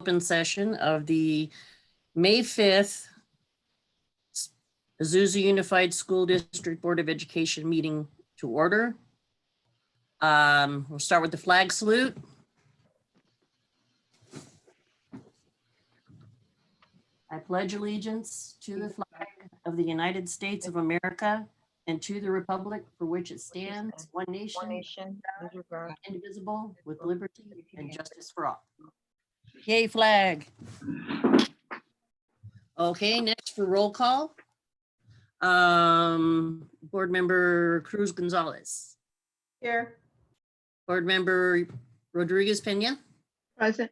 open session of the May 5th Azusa Unified School District Board of Education meeting to order. We'll start with the flag salute. I pledge allegiance to the flag of the United States of America and to the republic for which it stands, one nation, under God. indivisible, with liberty and justice for all. Yay, flag. Okay, next for roll call. Board Member Cruz Gonzalez. Here. Board Member Rodriguez Peña. Present.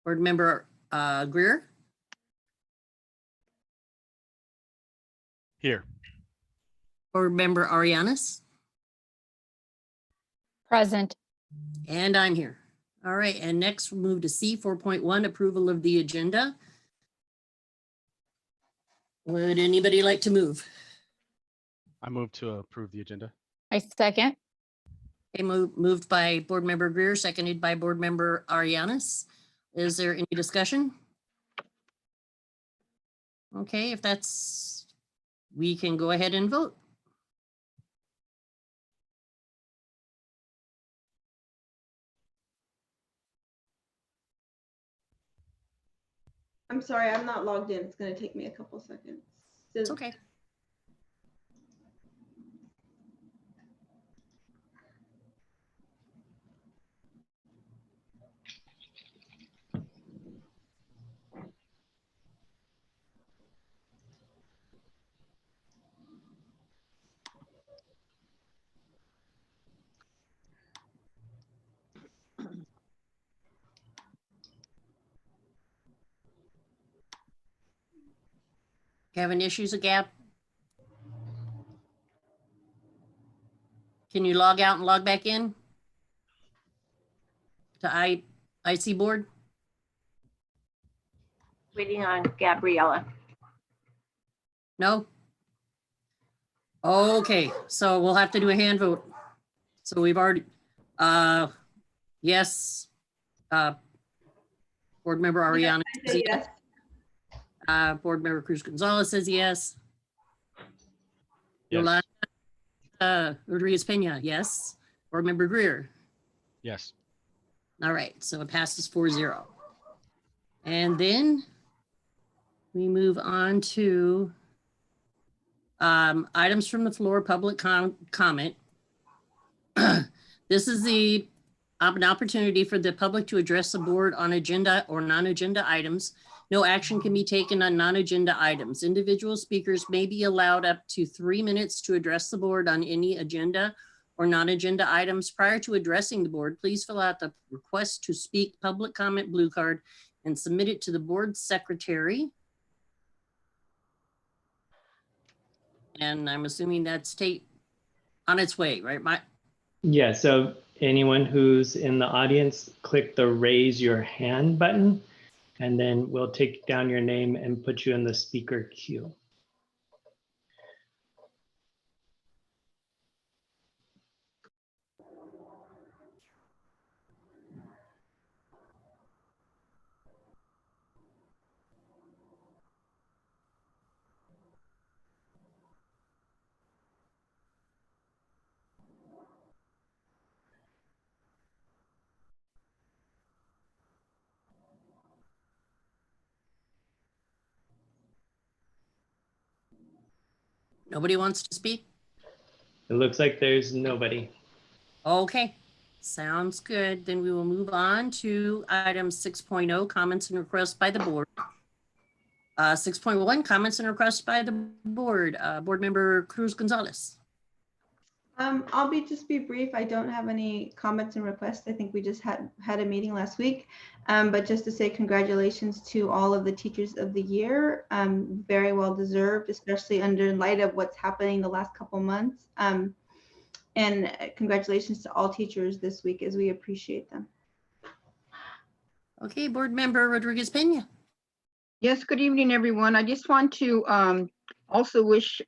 Board Member Greer. Here. Board Member Arianes. Present. And I'm here. All right, and next we'll move to C 4.1, approval of the agenda. Would anybody like to move? I move to approve the agenda. I second. Okay, moved by Board Member Greer, seconded by Board Member Arianes. Is there any discussion? Okay, if that's, we can go ahead and vote. I'm sorry, I'm not logged in. It's going to take me a couple seconds. It's okay. Having issues, Gab? Can you log out and log back in? To IC board? Waiting on Gabriella. No? Okay, so we'll have to do a hand vote. So we've already, yes. Board Member Ariana. I say yes. Board Member Cruz Gonzalez says yes. Yes. Yolanda Rodriguez Peña, yes. Board Member Greer. Yes. All right, so it passes 4-0. And then we move on to items from the floor, public comment. This is an opportunity for the public to address the board on agenda or non-agenda items. No action can be taken on non-agenda items. Individual speakers may be allowed up to 3 minutes to address the board on any agenda or non-agenda items. Prior to addressing the board, please fill out the request to speak public comment blue card and submit it to the board secretary. And I'm assuming that's on its way, right? Yeah, so anyone who's in the audience, click the raise your hand button, and then we'll take down your name and put you in the speaker queue. Nobody wants to speak? It looks like there's nobody. Okay, sounds good. Then we will move on to item 6.0, comments and requests by the board. 6.1, comments and requests by the board. Board Member Cruz Gonzalez. I'll just be brief. I don't have any comments and requests. I think we just had a meeting last week. But just to say congratulations to all of the teachers of the year. Very well deserved, especially in light of what's happening the last couple months. And congratulations to all teachers this week as we appreciate them. Okay, Board Member Rodriguez Peña. Yes, good evening, everyone. I just want to also wish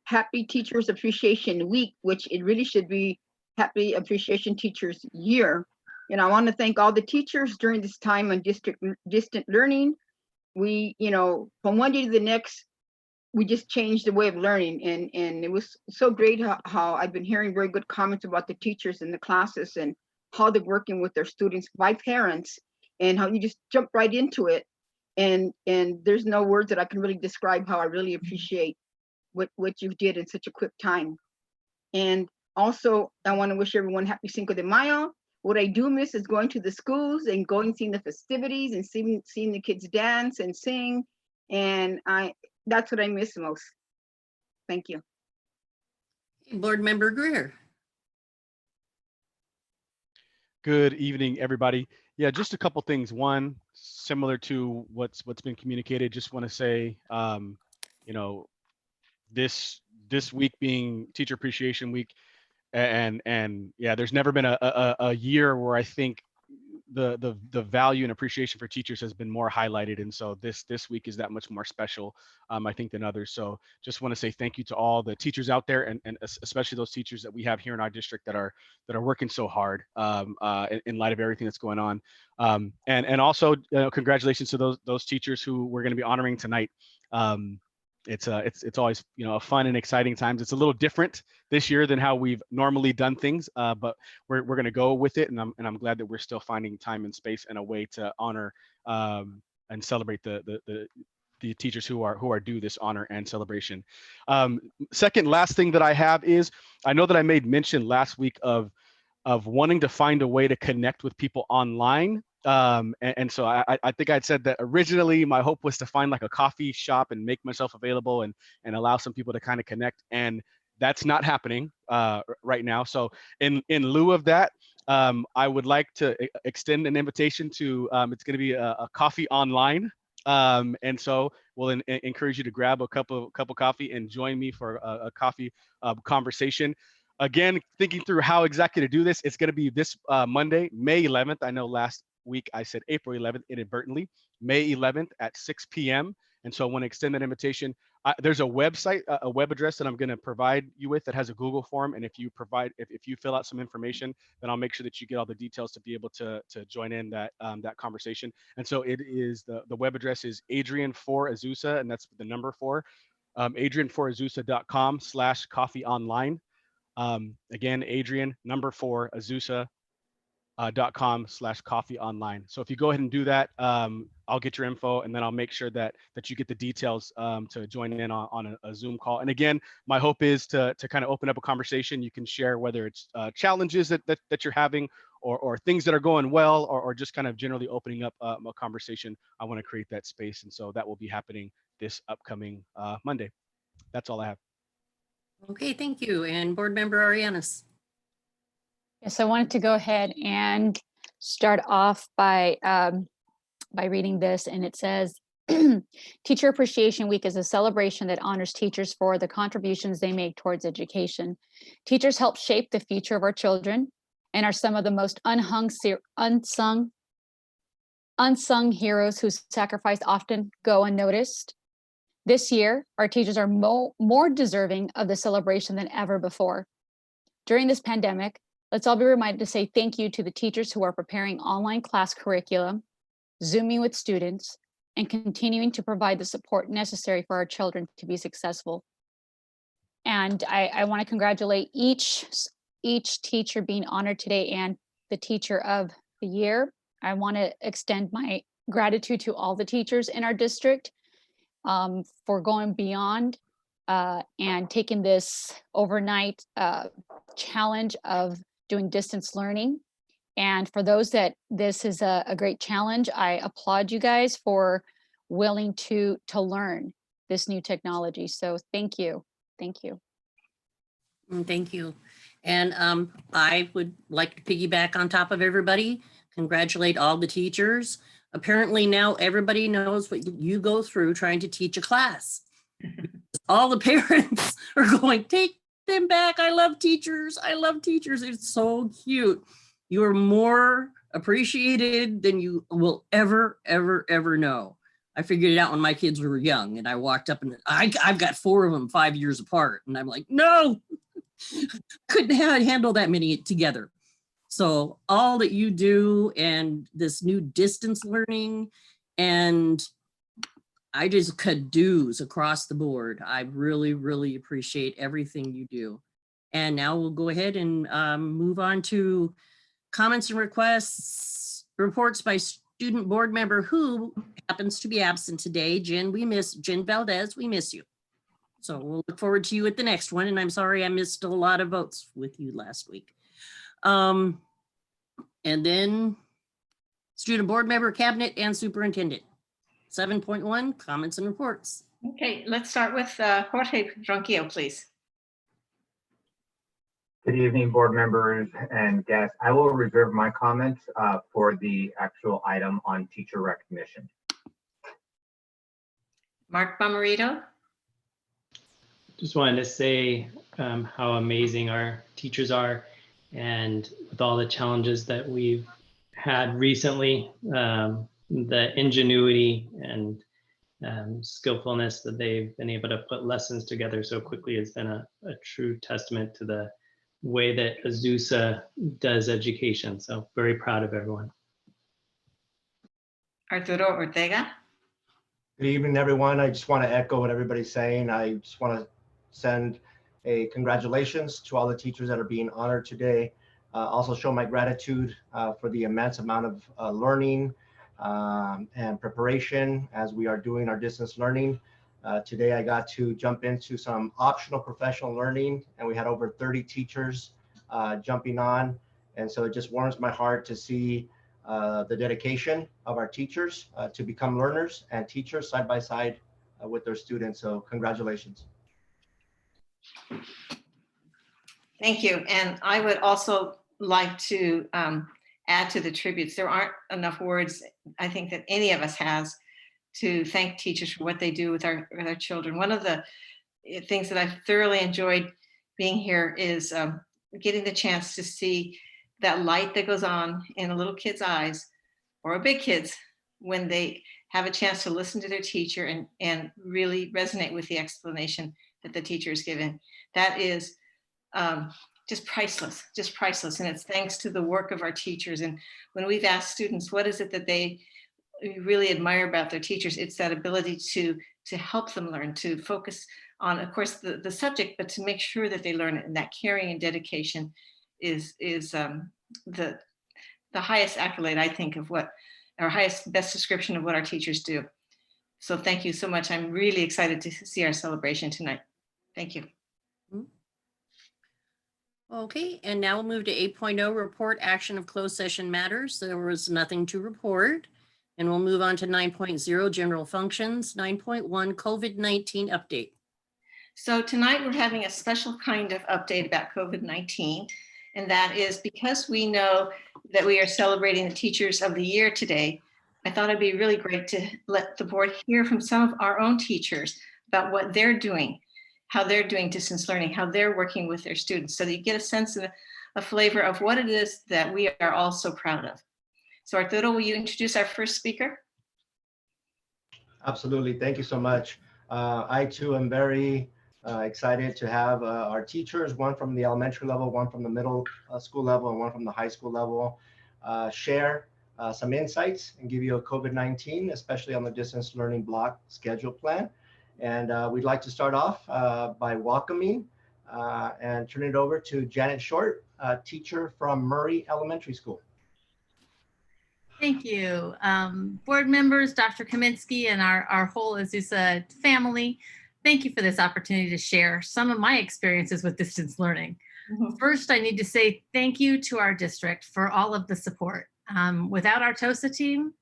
Happy Teachers Appreciation Week, which it really should be Happy Appreciation Teachers Year. I want to thank all the teachers during this time on distant learning. We, from one day to the next, we just changed the way of learning, and it was so great how I've been hearing very good comments about the teachers in the classes and how they're working with their students by parents, and how you just jump right into it. And there's no words that I can really describe how I really appreciate what you did in such a quick time. And also, I want to wish everyone happy Cinco de Mayo. What I do miss is going to the schools and going, seeing the festivities and seeing the kids dance and sing. And that's what I miss most. Thank you. Board Member Greer. Good evening, everybody. Yeah, just a couple things. One, similar to what's been communicated, just want to say, you know, this week being Teacher Appreciation Week, and yeah, there's never been a year where I think the value and appreciation for teachers has been more highlighted, and so this week is that much more special, I think, than others. So just want to say thank you to all the teachers out there, and especially those teachers that we have here in our district that are working so hard, in light of everything that's going on, and also congratulations to those teachers who we're going to be honoring tonight. It's always a fun and exciting times. It's a little different this year than how we've normally done things, but we're going to go with it, and I'm glad that we're still finding time and space and a way to honor and celebrate the teachers who are due this honor and celebration. Second, last thing that I have is, I know that I made mention last week of wanting to find a way to connect with people online. And so I think I'd said that originally my hope was to find like a coffee shop and make myself available and allow some people to kind of connect. And that's not happening right now. So in lieu of that, I would like to extend an invitation to, it's going to be a coffee online. And so we'll encourage you to grab a cup of coffee and join me for a coffee conversation. Again, thinking through how exactly to do this, it's going to be this Monday, May 11th. I know last week I said April 11th inadvertently, May 11th at 6 p.m. And so I want to extend that invitation. There's a website, a web address that I'm going to provide you with that has a Google form. And if you fill out some information, then I'll make sure that you get all the details to be able to join in that conversation. And so it is, the web address is Adrian4Azusa, and that's the number 4, Adrian4Azusa.com/coffee online. Again, Adrian, number 4, Azusa, .com/coffee online. So if you go ahead and do that, I'll get your info, and then I'll make sure that you get the details to join in on a Zoom call. And again, my hope is to kind of open up a conversation. You can share whether it's challenges that you're having, or things that are going well, or just kind of generally opening up a conversation. I want to create that space, and so that will be happening this upcoming Monday. That's all I have. Okay, thank you. And Board Member Arianes. Yes, I wanted to go ahead and start off by reading this, and it says, Teacher Appreciation Week is a celebration that honors teachers for the contributions they make towards education. Teachers help shape the future of our children and are some of the most unsung heroes whose sacrifice often go unnoticed. This year, our teachers are more deserving of the celebration than ever before. During this pandemic, let's all be reminded to say thank you to the teachers who are preparing online class curriculum, Zooming with students, and continuing to provide the support necessary for our children to be successful. And I want to congratulate each teacher being honored today and the Teacher of the Year. I want to extend my gratitude to all the teachers in our district for going beyond and taking this overnight challenge of doing distance learning. And for those that this is a great challenge, I applaud you guys for willing to learn this new technology. So thank you. Thank you. Thank you. And I would like to piggyback on top of everybody, congratulate all the teachers. Apparently now everybody knows what you go through trying to teach a class. All the parents are going, take them back. I love teachers. I love teachers. It's so cute. You are more appreciated than you will ever, ever, ever know. I figured it out when my kids were young, and I walked up and I've got 4 of them 5 years apart. And I'm like, no, couldn't handle that many together. So all that you do and this new distance learning, and I just kudos across the board. I really, really appreciate everything you do. And now we'll go ahead and move on to comments and requests, reports by student board member who happens to be absent today. Jen Valdez, we miss you. So we'll look forward to you at the next one. And I'm sorry I missed a lot of votes with you last week. And then student board member, cabinet, and superintendent. 7.1, comments and reports. Okay, let's start with Jorge Ronquillo, please. Good evening, board members and guests. I will reserve my comments for the actual item on teacher recognition. Mark Bomarito. Just wanted to say how amazing our teachers are, and with all the challenges that we've had recently, the ingenuity and skillfulness that they've been able to put lessons together so quickly has been a true testament to the way that Azusa does education. So very proud of everyone. Arturo Ortega. Good evening, everyone. I just want to echo what everybody's saying. I just want to send a congratulations to all the teachers that are being honored today. Also show my gratitude for the immense amount of learning and preparation as we are doing our distance learning. Today I got to jump into some optional professional learning, and we had over 30 teachers jumping on. And so it just warms my heart to see the dedication of our teachers to become learners and teachers side by side with their students. So congratulations. Thank you. And I would also like to add to the tributes. There aren't enough words, I think, that any of us has to thank teachers for what they do with our children. One of the things that I've thoroughly enjoyed being here is getting the chance to see that light that goes on in a little kid's eyes or a big kid's when they have a chance to listen to their teacher and really resonate with the explanation that the teacher is given. That is just priceless. And it's thanks to the work of our teachers. And when we've asked students, what is it that they really admire about their teachers, it's that ability to help them learn, to focus on, of course, the subject, but to make sure that they learn it. And that caring and dedication is the highest accolade, I think, of what our best description of what our teachers do. So thank you so much. I'm really excited to see our celebration tonight. Thank you. Okay, and now we'll move to 8.0, report action of closed session matters. There was nothing to report. And we'll move on to 9.0, general functions. 9.1, COVID-19 update. So tonight we're having a special kind of update about COVID-19. And that is because we know that we are celebrating the Teachers of the Year today. I thought it'd be really great to let the board hear from some of our own teachers about what they're doing, how they're doing distance learning, how they're working with their students, so that you get a sense of a flavor of what it is that we are all so proud of. So Arturo, will you introduce our first speaker? Absolutely. Thank you so much. I too am very excited to have our teachers, one from the elementary level, one from the middle school level, and one from the high school level, share some insights and give you a COVID-19, especially on the distance learning block schedule plan. And we'd like to start off by welcoming and turn it over to Janet Short, a teacher from Murray Elementary School. Thank you. Board members, Dr. Kaminsky, and our whole Azusa family, thank you for this opportunity to share some of my experiences with distance learning. First, I need to say thank you to our district for all of the support. Without our TOSA team,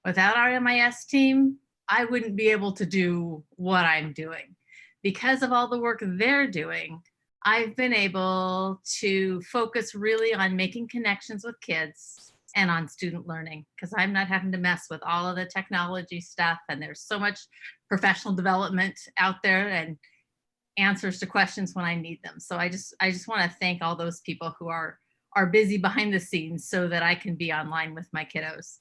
without our MIS team, I wouldn't be able to do what I'm doing. Because of all the work they're doing, I've been able to focus really on making connections with kids and on student learning, because I'm not having to mess with all of the technology stuff, and there's so much professional development out there and answers to questions when I need them. So I just want to thank all those people who are busy behind the scenes so that I can be online with my kiddos.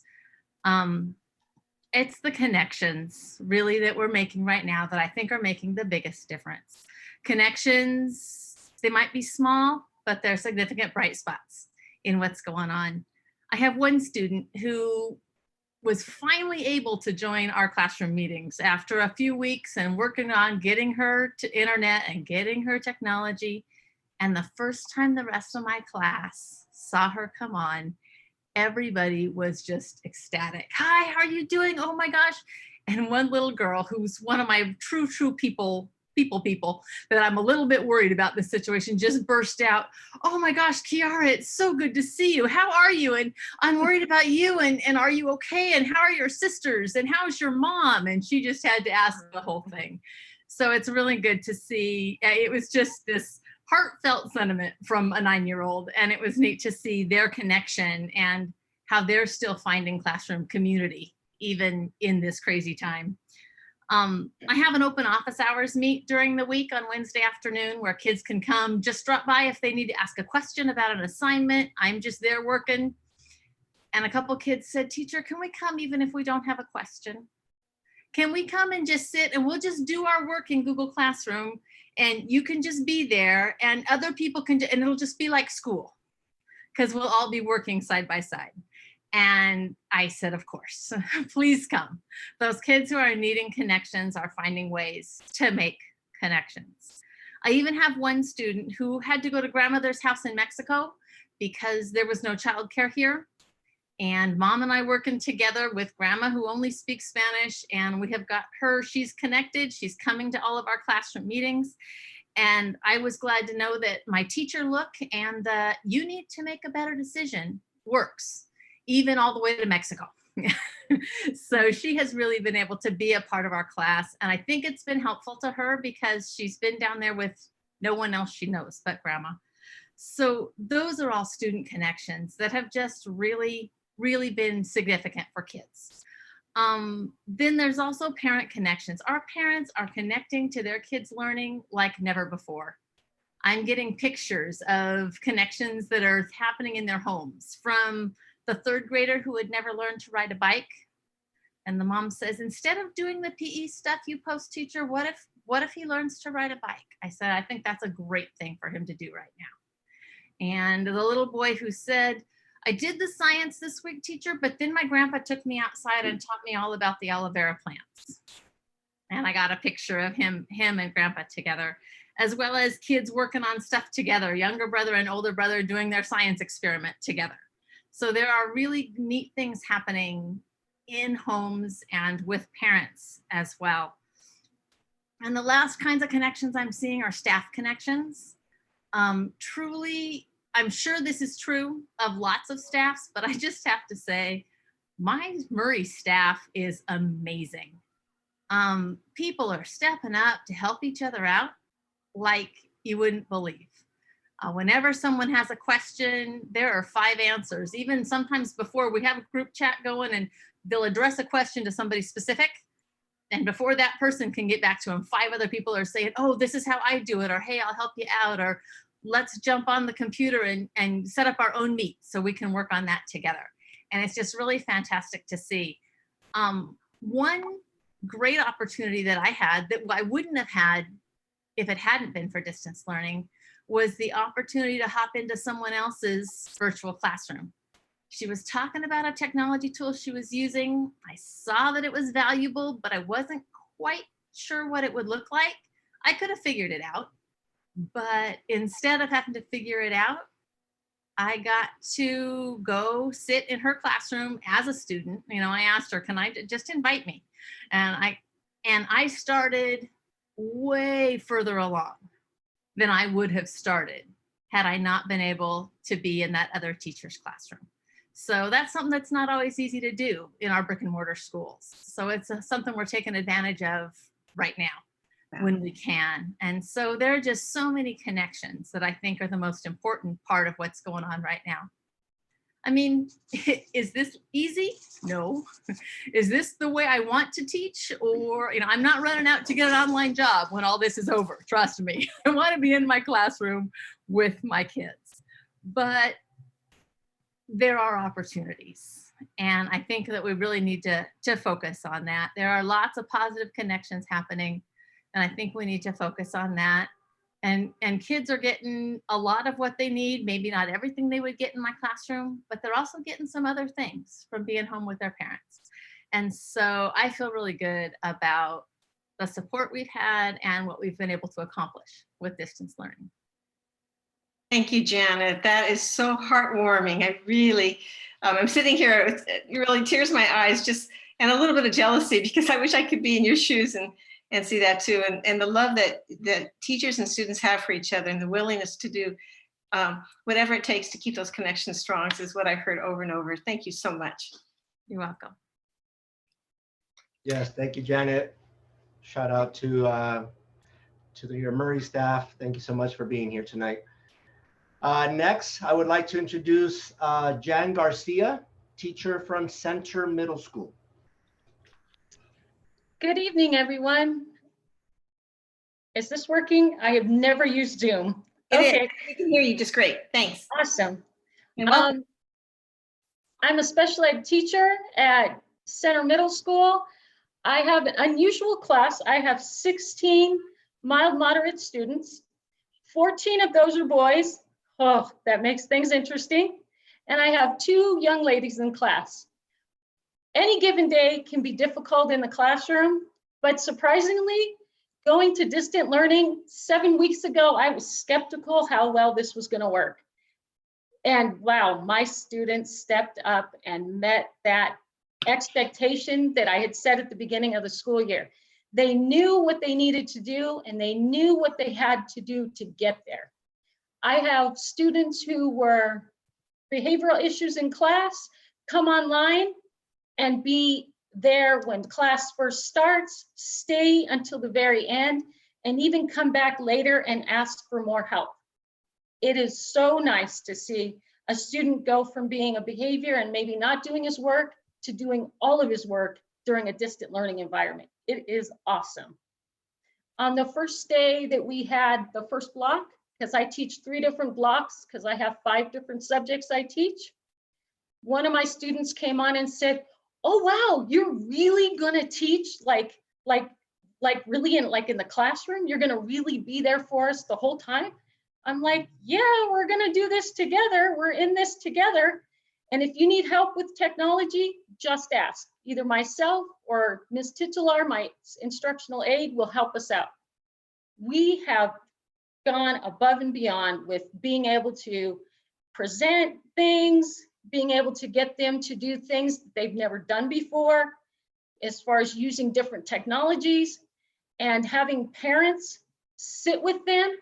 It's the connections really that we're making right now that I think are making the biggest difference. Connections, they might be small, but they're significant bright spots. in what's going on. I have one student who was finally able to join our classroom meetings after a few weeks and working on getting her to internet and getting her technology. And the first time the rest of my class saw her come on, everybody was just ecstatic. Hi, how are you doing? Oh my gosh. And one little girl who's one of my true people that I'm a little bit worried about this situation just burst out, oh my gosh, Kiara, it's so good to see you. How are you? And I'm worried about you. And are you okay? And how are your sisters? And how's your mom? And she just had to ask the whole thing. So it's really good to see. It was just this heartfelt sentiment from a 9-year-old. And it was neat to see their connection and how they're still finding classroom community, even in this crazy time. I have an open office hours meet during the week on Wednesday afternoon where kids can come, just drop by if they need to ask a question about an assignment. I'm just there working. And a couple kids said, teacher, can we come even if we don't have a question? Can we come and just sit and we'll just do our work in Google Classroom and you can just be there and other people can, and it'll just be like school because we'll all be working side by side. And I said, of course, please come. Those kids who are needing connections are finding ways to make connections. I even have one student who had to go to grandmother's house in Mexico because there was no childcare here. And mom and I working together with grandma who only speaks Spanish, and we have got her, she's connected, she's coming to all of our classroom meetings. And I was glad to know that my teacher look and the you need to make a better decision works, even all the way to Mexico. So she has really been able to be a part of our class. And I think it's been helpful to her because she's been down there with no one else she knows but grandma. So those are all student connections that have just really been significant for kids. Then there's also parent connections. Our parents are connecting to their kids' learning like never before. I'm getting pictures of connections that are happening in their homes from the 3rd grader who had never learned to ride a bike. And the mom says, instead of doing the PE stuff you post, teacher, what if he learns to ride a bike? I said, I think that's a great thing for him to do right now. And the little boy who said, I did the science this week, teacher, but then my grandpa took me outside and taught me all about the aloe vera plants. And I got a picture of him and grandpa together, as well as kids working on stuff together, younger brother and older brother doing their science experiment together. So there are really neat things happening in homes and with parents as well. And the last kinds of connections I'm seeing are staff connections. Truly, I'm sure this is true of lots of staffs, but I just have to say, my Murray staff is amazing. People are stepping up to help each other out like you wouldn't believe. Whenever someone has a question, there are 5 answers. Even sometimes before we have a group chat going and they'll address a question to somebody specific. And before that person can get back to them, 5 other people are saying, oh, this is how I do it. Or, hey, I'll help you out. Or let's jump on the computer and set up our own meet so we can work on that together. And it's just really fantastic to see. One great opportunity that I had that I wouldn't have had if it hadn't been for distance learning was the opportunity to hop into someone else's virtual classroom. She was talking about a technology tool she was using. I saw that it was valuable, but I wasn't quite sure what it would look like. I could have figured it out, but instead of having to figure it out, I got to go sit in her classroom as a student. You know, I asked her, can I just invite me? And I started way further along than I would have started had I not been able to be in that other teacher's classroom. So that's something that's not always easy to do in our brick and mortar schools. So it's something we're taking advantage of right now when we can. And so there are just so many connections that I think are the most important part of what's going on right now. I mean, is this easy? No. Is this the way I want to teach? Or, you know, I'm not running out to get an online job when all this is over. Trust me. I want to be in my classroom with my kids. But there are opportunities. And I think that we really need to focus on that. There are lots of positive connections happening. And I think we need to focus on that. And kids are getting a lot of what they need, maybe not everything they would get in my classroom, but they're also getting some other things from being home with their parents. And so I feel really good about the support we've had and what we've been able to accomplish with distance learning. Thank you, Janet. That is so heartwarming. I really, I'm sitting here with really tears in my eyes, just and a little bit of jealousy because I wish I could be in your shoes and see that too. And the love that teachers and students have for each other and the willingness to do whatever it takes to keep those connections strong is what I've heard over and over. Thank you so much. You're welcome. Yes, thank you, Janet. Shout out to your Murray staff. Thank you so much for being here tonight. Next, I would like to introduce Jan Garcia, teacher from Center Middle School. Good evening, everyone. Is this working? I have never used Zoom. Okay. We can hear you just great. Thanks. Awesome. I'm a special ed teacher at Center Middle School. I have an unusual class. I have 16 mild moderate students. 14 of those are boys. Oh, that makes things interesting. And I have 2 young ladies in class. Any given day can be difficult in the classroom, but surprisingly, going to distant learning 7 weeks ago, I was skeptical how well this was going to work. And wow, my students stepped up and met that expectation that I had set at the beginning of the school year. They knew what they needed to do and they knew what they had to do to get there. I have students who were behavioral issues in class come online and be there when class first starts, stay until the very end, and even come back later and ask for more help. It is so nice to see a student go from being a behavior and maybe not doing his work to doing all of his work during a distant learning environment. It is awesome. On the first day that we had the first block, because I teach 3 different blocks, because I have 5 different subjects I teach, one of my students came on and said, "Oh wow, you're really gonna teach like really in the classroom? You're gonna really be there for us the whole time?" I'm like, "Yeah, we're gonna do this together. We're in this together. And if you need help with technology, just ask. Either myself or Ms. Titular, my instructional aide, will help us out." We have gone above and beyond with being able to present things, being able to get them to do things that they've never done before, as far as using different technologies, and having parents sit with them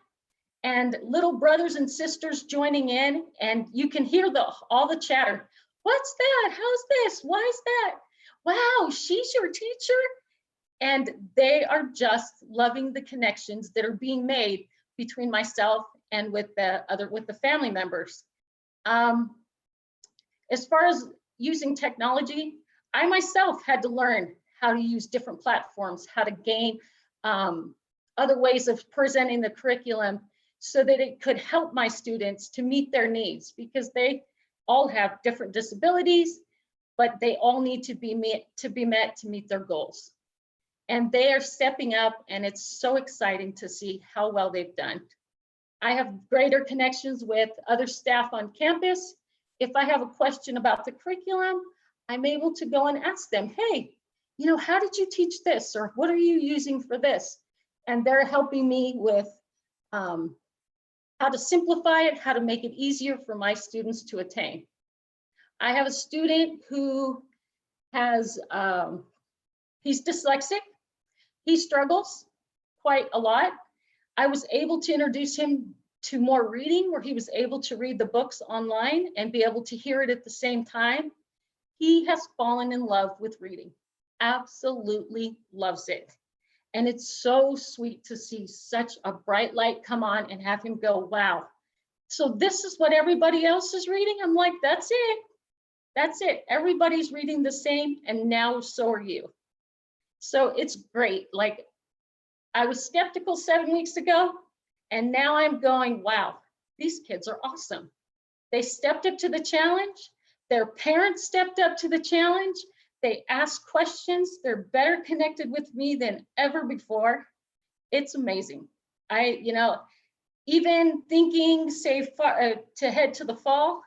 and little brothers and sisters joining in, and you can hear all the chatter. "What's that? How's this? Why is that? Wow, she's your teacher?" And they are just loving the connections that are being made between myself and with the family members. As far as using technology, I myself had to learn how to use different platforms, how to gain other ways of presenting the curriculum so that it could help my students to meet their needs, because they all have different disabilities, but they all need to be met to meet their goals. And they are stepping up, and it's so exciting to see how well they've done. I have greater connections with other staff on campus. If I have a question about the curriculum, I'm able to go and ask them, "Hey, how did you teach this? Or what are you using for this?" And they're helping me with how to simplify it, how to make it easier for my students to attain. I have a student who has, he's dyslexic. He struggles quite a lot. I was able to introduce him to more reading, where he was able to read the books online and be able to hear it at the same time. He has fallen in love with reading, absolutely loves it. And it's so sweet to see such a bright light come on and have him go, "Wow, so this is what everybody else is reading?" I'm like, "That's it. That's it. Everybody's reading the same, and now so are you." So it's great. Like, I was skeptical 7 weeks ago, and now I'm going, wow, these kids are awesome. They stepped up to the challenge. Their parents stepped up to the challenge. They asked questions. They're better connected with me than ever before. It's amazing. even thinking, say, to head to the fall,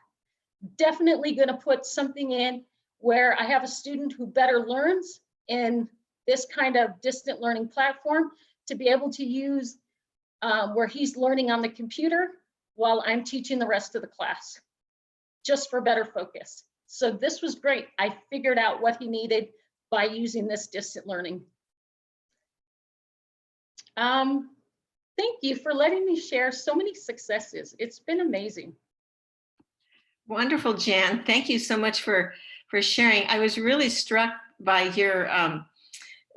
definitely going to put something in where I have a student who better learns in this kind of distant learning platform to be able to use where he's learning on the computer while I'm teaching the rest of the class, just for better focus. So this was great. I figured out what he needed by using this distant learning. Thank you for letting me share so many successes. It's been amazing. Wonderful, Jan. Thank you so much for sharing. I was really struck by your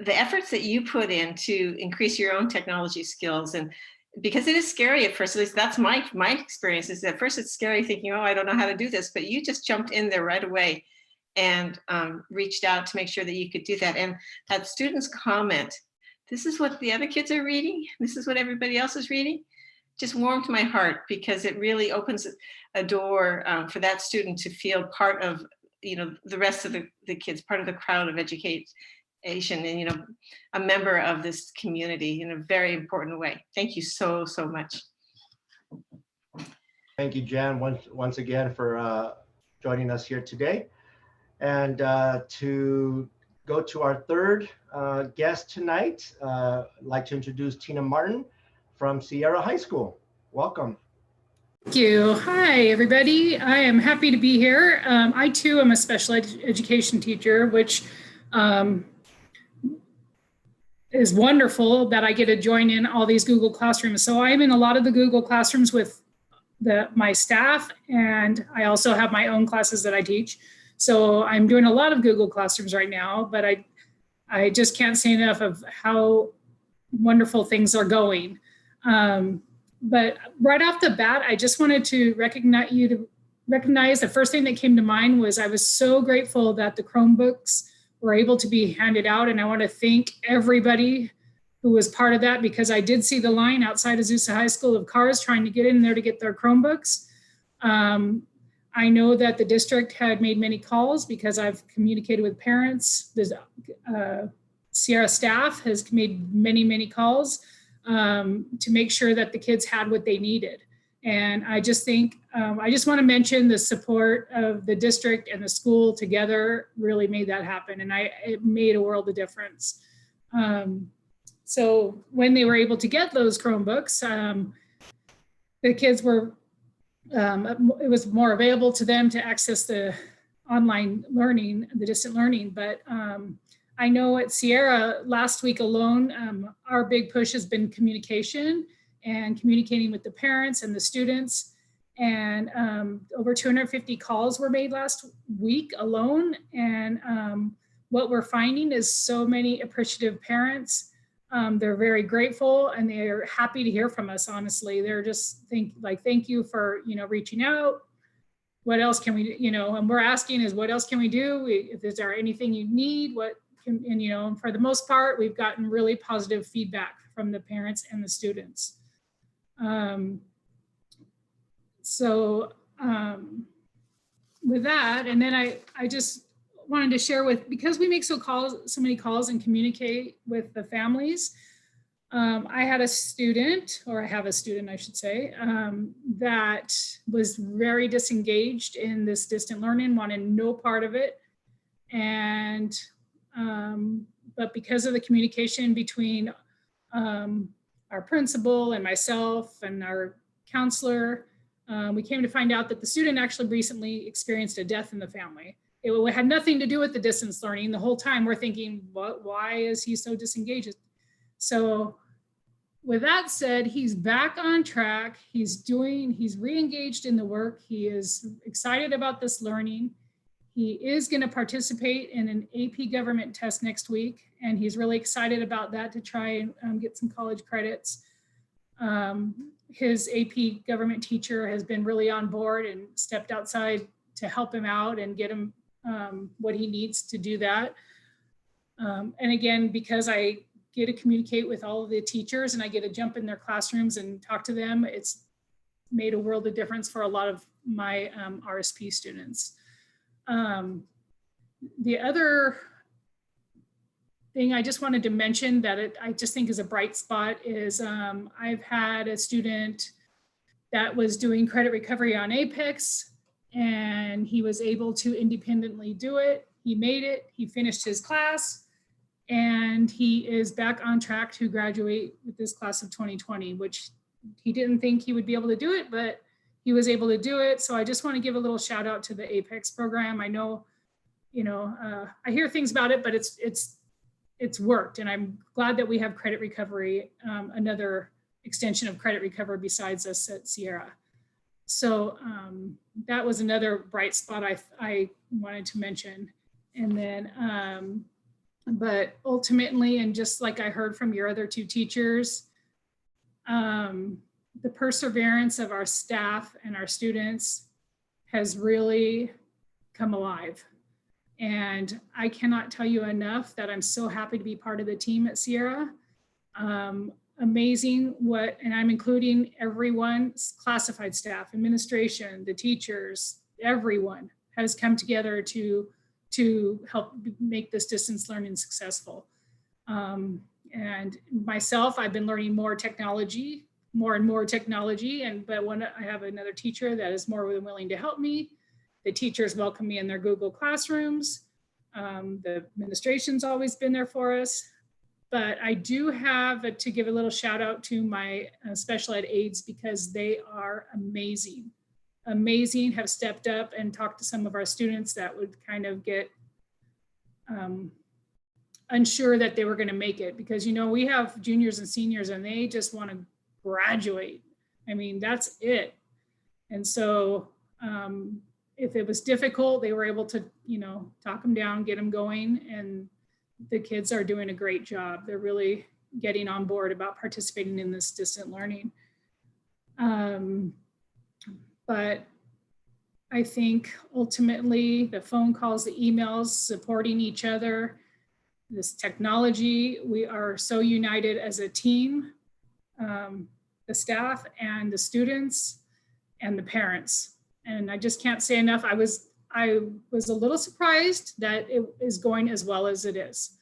the efforts that you put in to increase your own technology skills, and because it is scary at first. At least that's my experience. Is at first it's scary thinking, oh, I don't know how to do this, but you just jumped in there right away and reached out to make sure that you could do that. And that student's comment, this is what the other kids are reading, this is what everybody else is reading, just warmed my heart, because it really opens a door for that student to feel part of, you know, the rest of the kids, part of the crowd of education, and, you know, a member of this community in a very important way. Thank you so much. Thank you, Jan, once again for joining us here today. And to go to our third guest tonight, I'd like to introduce Tina Martin from Sierra High School. Welcome. Thank you. Hi, everybody. I am happy to be here. I too am a special education teacher, which is wonderful that I get to join in all these Google Classrooms. So I'm in a lot of the Google Classrooms with my staff, and I also have my own classes that I teach. So I'm doing a lot of Google Classrooms right now, but I just can't say enough of how wonderful things are going. But right off the bat, I just wanted to recognize the first thing that came to mind was I was so grateful that the Chromebooks were able to be handed out. And I want to thank everybody who was part of that, because I did see the line outside Azusa High School of cars trying to get in there to get their Chromebooks. I know that the district had made many calls because I've communicated with parents. The Sierra staff has made many calls to make sure that the kids had what they needed. And I just think, I just want to mention the support of the district and the school together really made that happen. And it made a world of difference. So when they were able to get those Chromebooks, the kids were, it was more available to them to access the online learning, the distant learning. But I know at Sierra last week alone, our big push has been communication and communicating with the parents and the students. And over 250 calls were made last week alone. And what we're finding is so many appreciative parents. They're very grateful and they're happy to hear from us, honestly. They're just thank you for, reaching out. What else can we, and we're asking is what else can we do? If is there anything you need, and for the most part, we've gotten really positive feedback from the parents and the students. With that, and then I just wanted to share because we make so many calls and communicate with the families. I have a student, I should say, that was very disengaged in this distant learning, wanted no part of it. And but because of the communication between our principal and myself and our counselor, we came to find out that the student actually recently experienced a death in the family. It had nothing to do with the distance learning. The whole time we're thinking, why is he so disengaged? So with that said, he's back on track. He's re-engaged in the work. He is excited about this learning. He is going to participate in an AP government test next week, and he's really excited about that to try and get some college credits. His AP government teacher has been really on board and stepped outside to help him out and get him what he needs to do that. And again, because I get to communicate with all of the teachers and I get to jump in their classrooms and talk to them, it's made a world of difference for a lot of my RSP students. The other thing I just wanted to mention that I just think is a bright spot is I've had a student that was doing credit recovery on Apex, and he was able to independently do it. He made it, he finished his class, and he is back on track to graduate with this class of 2020, which he didn't think he would be able to do it, but he was able to do it. So I just want to give a little shout out to the Apex program. I know, I hear things about it, but it's worked, and I'm glad that we have credit recovery, another extension of credit recovery besides us at Sierra. So that was another bright spot I wanted to mention. And then, but ultimately, and just like I heard from your other two teachers, the perseverance of our staff and our students has really come alive. And I cannot tell you enough that I'm so happy to be part of the team at Sierra. Amazing and I'm including everyone's classified staff, administration, the teachers, everyone has come together to help make this distance learning successful. And myself, I've been learning more and more technology, but when I have another teacher that is more than willing to help me. The teachers welcome me in their Google classrooms. The administration's always been there for us. But I do have to give a little shout out to my special ed aides, because they are amazing, have stepped up and talked to some of our students that would kind of get unsure that they were going to make it, because, we have juniors and seniors and they just want to graduate. I mean, that's it. And so if it was difficult, they were able to, talk them down, get them going, and the kids are doing a great job. They're really getting on board about participating in this distant learning. But I think ultimately the phone calls, the emails, supporting each other, this technology, we are so united as a team, the staff and the students and the parents. And I just can't say enough. I was a little surprised that it is going as well as it is.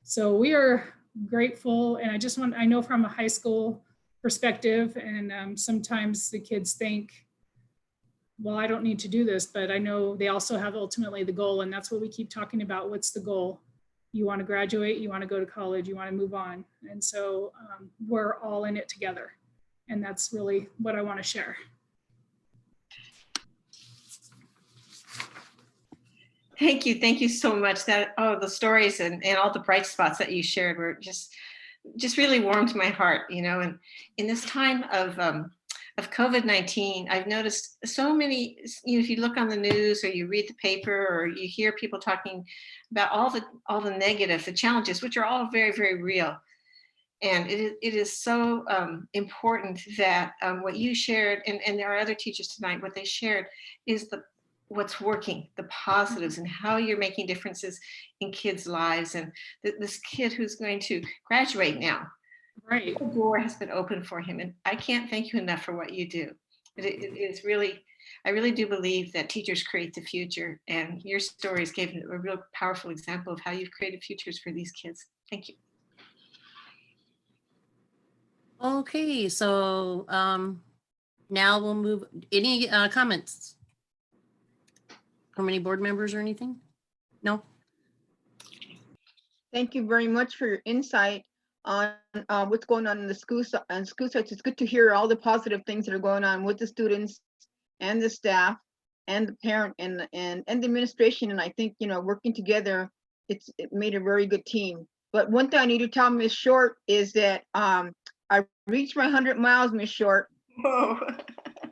So we are grateful. And I know from a high school perspective, and sometimes the kids think, well, I don't need to do this, but I know they also have ultimately the goal. And that's what we keep talking about. What's the goal? You want to graduate, you want to go to college, you want to move on. And so we're all in it together. And that's really what I want to share. Thank you so much. The stories and all the bright spots that you shared were just really warmed my heart, and in this time of COVID-19, I've noticed so many, if you look on the news or you read the paper or you hear people talking about all the negative, the challenges, which are all very, very real. And it is so important that what you shared, and there are other teachers tonight, what they shared is what's working, the positives, and how you're making differences in kids' lives. And this kid who's going to graduate now, right? The door has been open for him, and I can't thank you enough for what you do. It is really, I really do believe that teachers create the future, and your stories gave a real powerful example of how you've created futures for these kids. Thank you. Okay, so now we'll move. Any comments from any board members or anything? No? Thank you very much for your insight on what's going on in the school sites. It's good to hear all the positive things that are going on with the students and the staff and the parent and the administration. And I think, working together, it made a very good team. But one thing I need to tell Ms. Short is that I reached my 100 miles, Ms. Short. Whoa.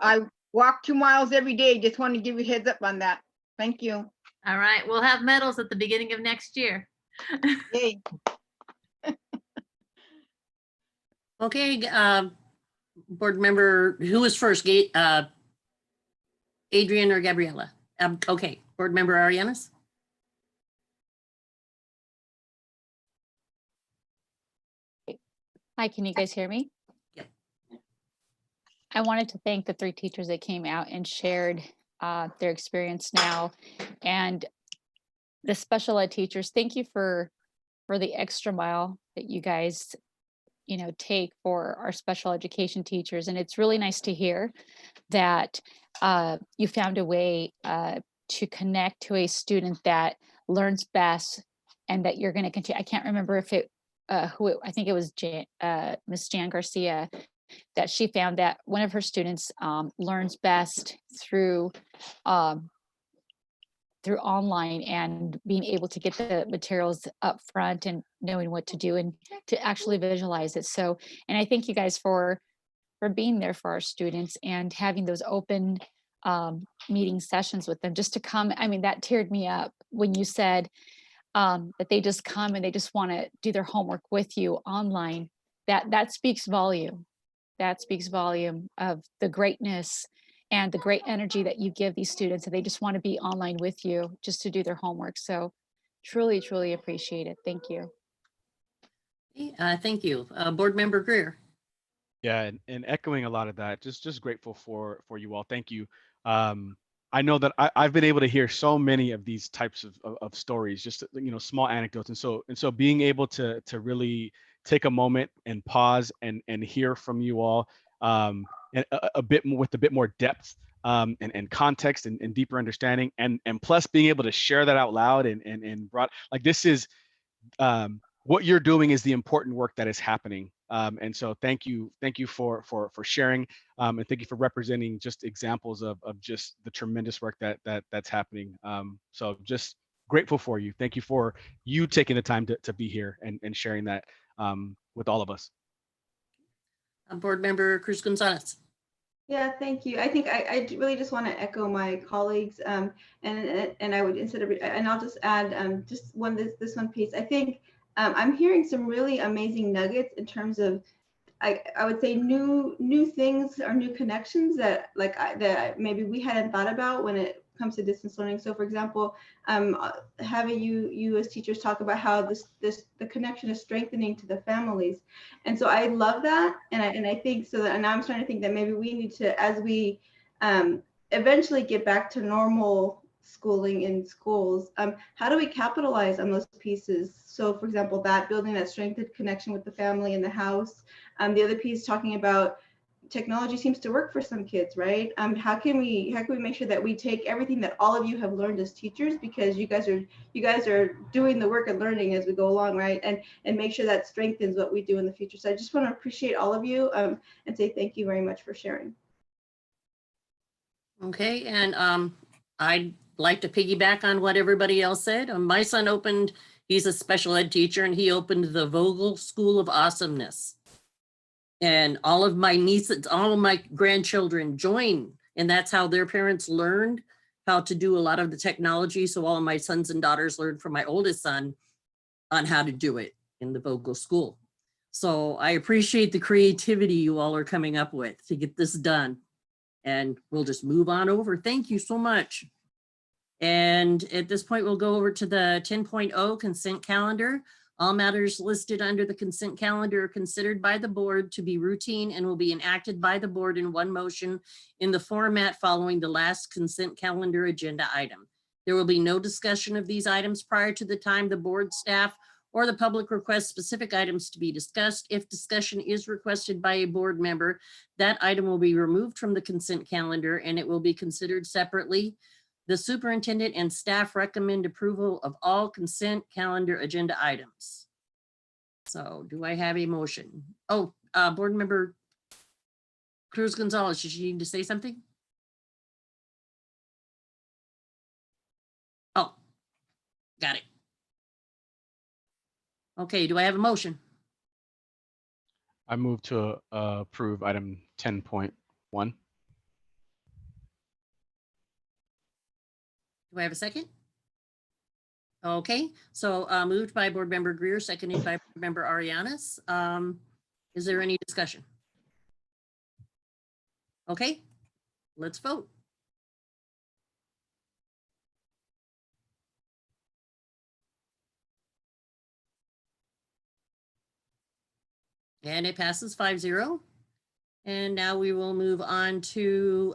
I walk 2 miles every day. Just want to give you a heads up on that. Thank you. All right, we'll have medals at the beginning of next year. Yay. Okay, board member, who was first? Adrian or Gabriella? Okay, board member Arianes. Hi, can you guys hear me? Yep. I wanted to thank the 3 teachers that came out and shared their experience now, and the special ed teachers. Thank you for the extra mile that you guys, take for our special education teachers. And it's really nice to hear that you found a way to connect to a student that learns best, and that you're going to continue. I can't remember if it, I think it was Miss Jan Garcia, that she found that one of her students learns best through online and being able to get the materials up front and knowing what to do and to actually visualize it. So, and I thank you guys for being there for our students and having those open meeting sessions with them, just to come. I mean, that teared me up when you said that they just come and they just want to do their homework with you online. That speaks volume. That speaks volume of the greatness and the great energy that you give these students, and they just want to be online with you just to do their homework. So truly, truly appreciate it. Thank you. Thank you. Board Member Greer. Yeah, and echoing a lot of that, just grateful for you all. Thank you. I know that I've been able to hear so many of these types of stories, just small anecdotes, and so being able to really take a moment and pause and hear from you all, and a bit more, with a bit more depth, and context and deeper understanding, and plus being able to share that out loud and brought, like, this is what you're doing is the important work that is happening. And so thank you for sharing, and thank you for representing just examples of just the tremendous work that's happening. So just grateful for you. Thank you for you taking the time to be here and sharing that with all of us. Board Member Cruz Gonzalez. Yeah, thank you. I think I really just want to echo my colleagues, and I would, instead of, and I'll just add just this one piece. I think I'm hearing some really amazing nuggets in terms of, I would say new things or new connections that that maybe we hadn't thought about when it comes to distance learning. So for example, having you as teachers talk about how the connection is strengthening to the families. And so I love that. And I think so that, and I'm starting to think that maybe we need to, as we eventually get back to normal schooling in schools, how do we capitalize on those pieces? So for example, that building that strengthened connection with the family in the house. The other piece talking about technology seems to work for some kids, right? How can we make sure that we take everything that all of you have learned as teachers, because you guys are doing the work and learning as we go along, right? And make sure that strengthens what we do in the future. So I just want to appreciate all of you and say thank you very much for sharing. Okay, and I'd like to piggyback on what everybody else said. My son he's a special ed teacher, and he opened the Vogel School of Awesomeness. And all of my nieces, all of my grandchildren joined, and that's how their parents learned how to do a lot of the technology. So all of my sons and daughters learned from my oldest son on how to do it in the Vogel School. So I appreciate the creativity you all are coming up with to get this done. And we'll just move on over. Thank you so much. And at this point, we'll go over to the 10.0 consent calendar. All matters listed under the consent calendar are considered by the board to be routine and will be enacted by the board in one motion in the format following the last consent calendar agenda item. There will be no discussion of these items prior to the time the board staff or the public requests specific items to be discussed. If discussion is requested by a board member, that item will be removed from the consent calendar and it will be considered separately. The superintendent and staff recommend approval of all consent calendar agenda items. So do I have a motion? Oh, Board Member Cruz Gonzalez, did you need to say something? Oh, got it. Okay, do I have a motion? I move to approve item 10.1. Do I have a second? Okay, so moved by Board Member Greer, seconded by Board Member Arianes. Is there any discussion? Okay, let's vote. And it passes 5-0. And now we will move on to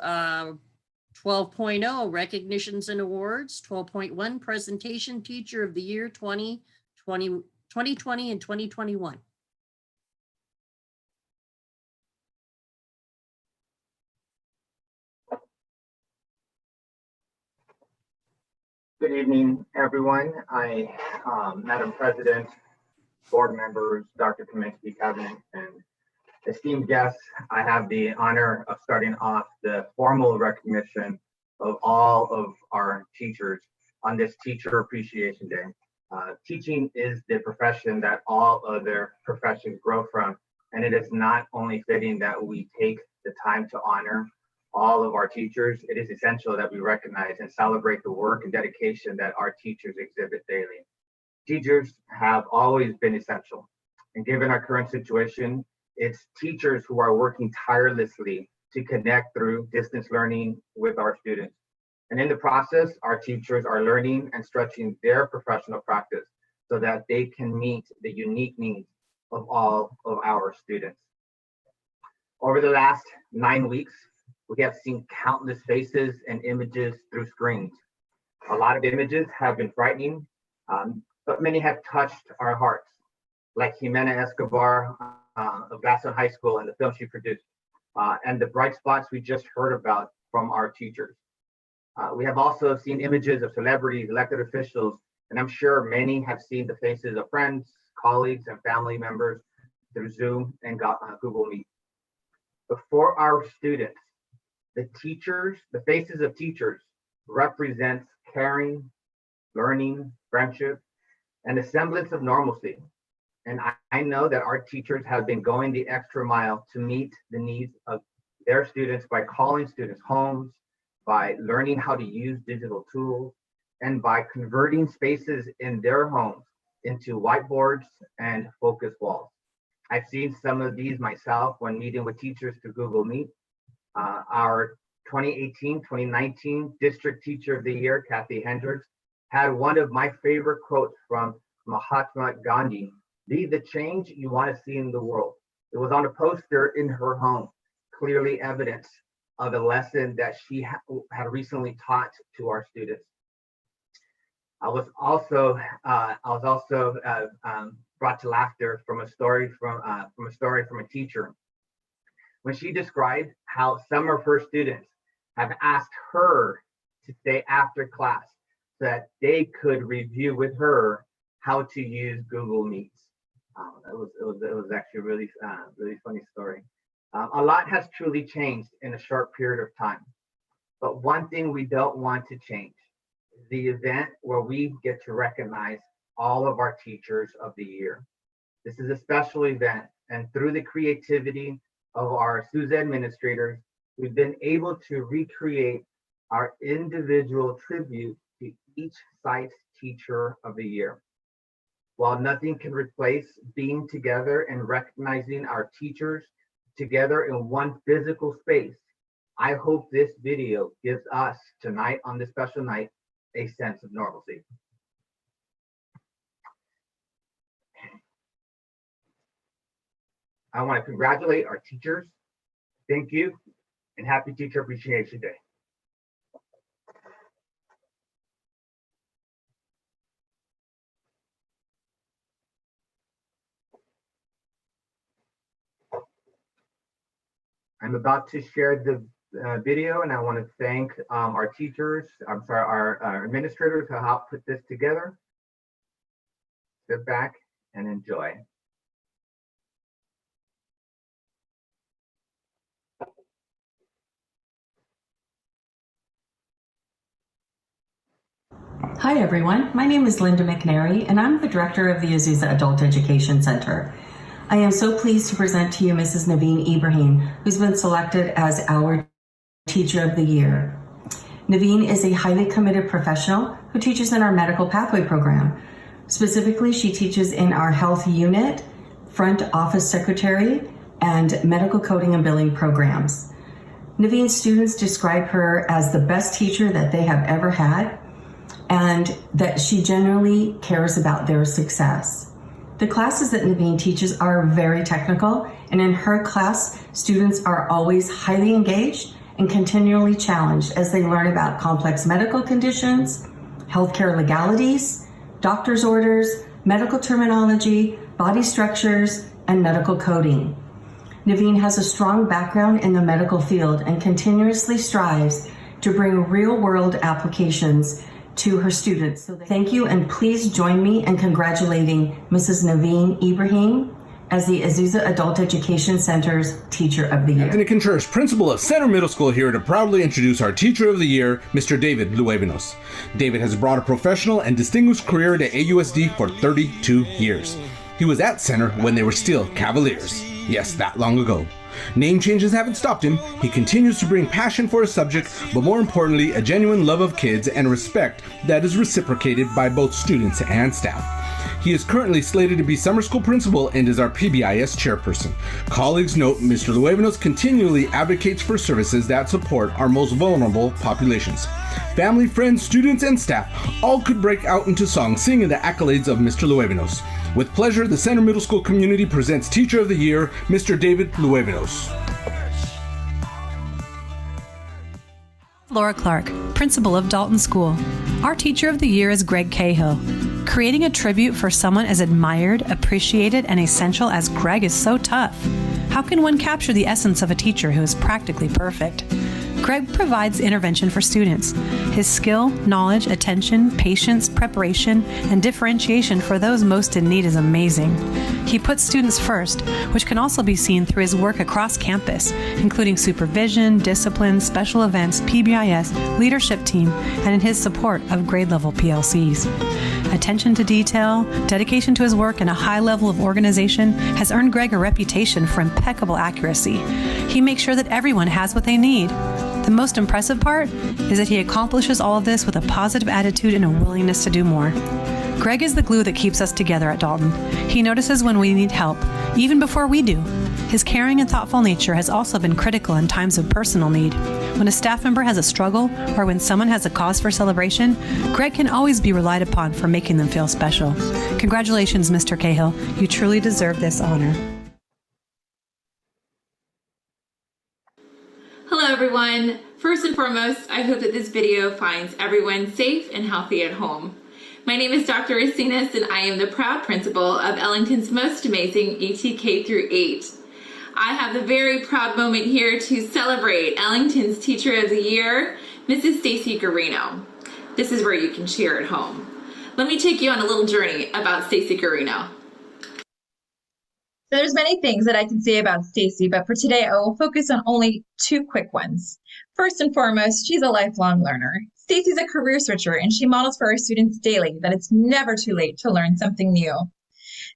12.0 recognitions and awards. 12.1 presentation teacher of the year 2020 and 2021. Good evening, everyone. Madam President, board members, Dr. Kaminsky, cabinet, and esteemed guests, I have the honor of starting off the formal recognition of all of our teachers on this Teacher Appreciation Day. Teaching is the profession that all other professions grow from, and it is not only fitting that we take the time to honor all of our teachers, it is essential that we recognize and celebrate the work and dedication that our teachers exhibit daily. Teachers have always been essential, and given our current situation, it's teachers who are working tirelessly to connect through distance learning with our students. And in the process, our teachers are learning and stretching their professional practice so that they can meet the unique needs of all of our students. Over the last 9 weeks, we have seen countless faces and images through screens. A lot of images have been frightening, but many have touched our hearts, like Jimena Escobar of Gaston High School and the film she produced, and the bright spots we just heard about from our teachers. We have also seen images of celebrities, elected officials, and I'm sure many have seen the faces of friends, colleagues, and family members through Zoom and Google Meet. But for our students, the faces of teachers represents caring, learning, friendship, and a semblance of normalcy. And I know that our teachers have been going the extra mile to meet the needs of their students by calling students homes, by learning how to use digital tools, and by converting spaces in their homes into whiteboards and focus walls. I've seen some of these myself when meeting with teachers through Google Meet. Our 2018-2019 District Teacher of the Year, Kathy Hendricks, had one of my favorite quotes from Mahatma Gandhi: "Be the change you want to see in the world." It was on a poster in her home, clearly evidence of a lesson that she had recently taught to our students. I was also brought to laughter from a story from a teacher when she described how some of her students have asked her to stay after class so that they could review with her how to use Google Meets. It was actually a really funny story. A lot has truly changed in a short period of time, but one thing we don't want to change is the event where we get to recognize all of our teachers of the year. This is a special event, and through the creativity of our Azusa administrators, we've been able to recreate our individual tribute to each site's teacher of the year. While nothing can replace being together and recognizing our teachers together in one physical space, I hope this video gives us tonight, on this special night, a sense of normalcy. I want to congratulate our teachers. Thank you, and happy Teacher Appreciation Day. I'm about to share the video, and I want to thank our teachers, our administrators who helped put this together. Sit back and enjoy. Hi everyone, my name is Linda McNary and I'm the director of the Azusa Adult Education Center. I am so pleased to present to you Mrs. Naveen Ibrahim, who's been selected as our Teacher of the Year. Naveen is a highly committed professional who teaches in our medical pathway program. Specifically, she teaches in our health unit, front office secretary, and medical coding and billing programs. Naveen's students describe her as the best teacher that they have ever had, and that she generally cares about their success. The classes that Naveen teaches are very technical, and in her class, students are always highly engaged and continually challenged as they learn about complex medical conditions, healthcare legalities, doctor's orders, medical terminology, body structures, and medical coding. Naveen has a strong background in the medical field and continuously strives to bring real-world applications to her students. So thank you, and please join me in congratulating Mrs. Naveen Ibrahim as the Azusa Adult Education Center's Teacher of the Year. Anthony Contreras, principal of Center Middle School, here to proudly introduce our Teacher of the Year, Mr. David Luevinos. David has brought a professional and distinguished career to AUSD for 32 years. He was at Center when they were still Cavaliers. Yes, that long ago. Name changes haven't stopped him. He continues to bring passion for his subject, but more importantly, a genuine love of kids and respect that is reciprocated by both students and staff. He is currently slated to be summer school principal and is our PBIS chairperson. Colleagues note Mr. Luevinos continually advocates for services that support our most vulnerable populations. Family, friends, students, and staff all could break out into song singing the accolades of Mr. Luevinos. With pleasure, the Center Middle School community presents Teacher of the Year, Mr. David Luevinos. Laura Clark, principal of Dalton School. Our Teacher of the Year is Greg Cahill. Creating a tribute for someone as admired, appreciated, and essential as Greg is so tough. How can one capture the essence of a teacher who is practically perfect? Greg provides intervention for students. His skill, knowledge, attention, patience, preparation, and differentiation for those most in need is amazing. He puts students first, which can also be seen through his work across campus, including supervision, discipline, special events, PBIS, leadership team, and in his support of grade-level PLCs. Attention to detail, dedication to his work, and a high level of organization has earned Greg a reputation for impeccable accuracy. He makes sure that everyone has what they need. The most impressive part is that he accomplishes all of this with a positive attitude and a willingness to do more. Greg is the glue that keeps us together at Dalton. He notices when we need help, even before we do. His caring and thoughtful nature has also been critical in times of personal need. When a staff member has a struggle or when someone has a cause for celebration, Greg can always be relied upon for making them feel special. Congratulations, Mr. Cahill. You truly deserve this honor. Hello everyone. First and foremost, I hope that this video finds everyone safe and healthy at home. My name is Dr. Racines and I am the proud principal of Ellington's most amazing ETK through 8. I have the very proud moment here to celebrate Ellington's Teacher of the Year, Mrs. Stacy Garino. This is where you can cheer at home. Let me take you on a little journey about Stacy Garino. So there's many things that I can say about Stacy, but for today I will focus on only 2 quick ones. First and foremost, she's a lifelong learner. Stacy's a career switcher and she models for her students daily that it's never too late to learn something new.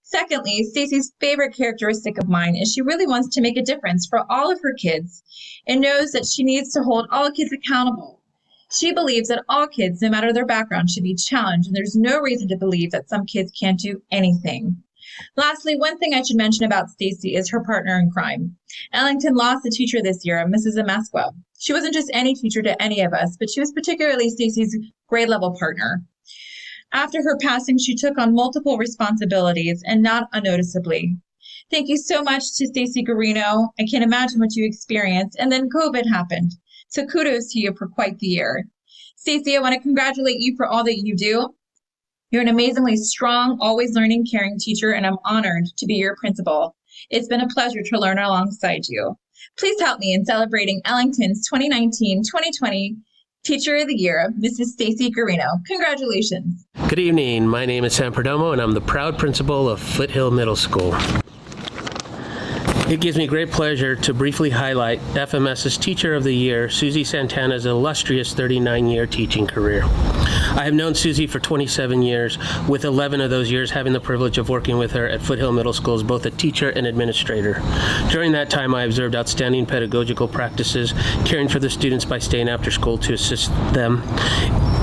Secondly, Stacy's favorite characteristic of mine is she really wants to make a difference for all of her kids and knows that she needs to hold all kids accountable. She believes that all kids, no matter their background, should be challenged and there's no reason to believe that some kids can't do anything. Lastly, one thing I should mention about Stacy is her partner in crime. Ellington lost a teacher this year, Mrs. Amesqua. She wasn't just any teacher to any of us, but she was particularly Stacy's grade level partner. After her passing, she took on multiple responsibilities and not unnoticeably. Thank you so much to Stacy Garino. I can't imagine what you experienced. And then COVID happened. So kudos to you for quite the year. Stacy, I want to congratulate you for all that you do. You're an amazingly strong, always learning, caring teacher, and I'm honored to be your principal. It's been a pleasure to learn alongside you. Please help me in celebrating Ellington's 2019-2020 Teacher of the Year, Mrs. Stacy Garino. Congratulations. Good evening. My name is Sam Perdomo, and I'm the proud principal of Foothill Middle School. It gives me great pleasure to briefly highlight FMS's Teacher of the Year, Susie Santana's illustrious 39-year teaching career. I have known Susie for 27 years, with 11 of those years having the privilege of working with her at Foothill Middle School as both a teacher and administrator. During that time, I observed outstanding pedagogical practices, caring for the students by staying after school to assist them,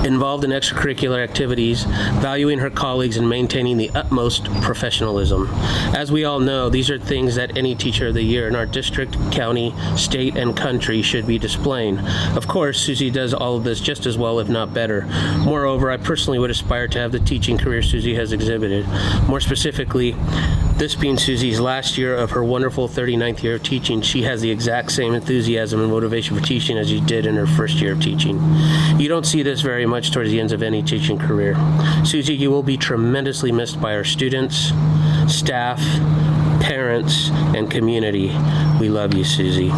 involved in extracurricular activities, valuing her colleagues, and maintaining the utmost professionalism. As we all know, these are things that any Teacher of the Year in our district, county, state, and country should be displaying. Of course, Susie does all of this just as well, if not better. Moreover, I personally would aspire to have the teaching career Susie has exhibited. More specifically, this being Susie's last year of her wonderful 39th year of teaching, she has the exact same enthusiasm and motivation for teaching as she did in her first year of teaching. You don't see this very much towards the ends of any teaching career. Susie, you will be tremendously missed by our students, staff, parents, and community. We love you, Susie.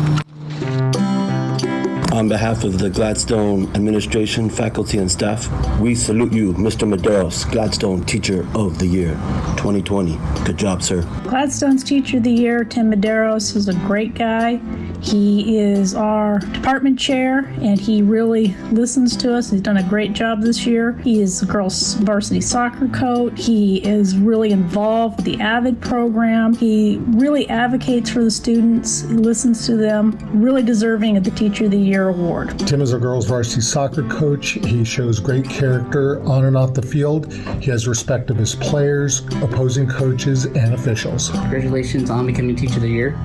On behalf of the Gladstone administration, faculty, and staff, we salute you, Mr. Medeiros, Gladstone Teacher of the Year 2020. Good job, sir. Gladstone's Teacher of the Year, Tim Medeiros, is a great guy. He is our department chair, and he really listens to us. He's done a great job this year. He is the girls' varsity soccer coach. He is really involved with the AVID program. He really advocates for the students. He listens to them. Really deserving of the Teacher of the Year award. Tim is our girls' varsity soccer coach. He shows great character on and off the field. He has respect of his players, opposing coaches, and officials. Congratulations on becoming Teacher of the Year.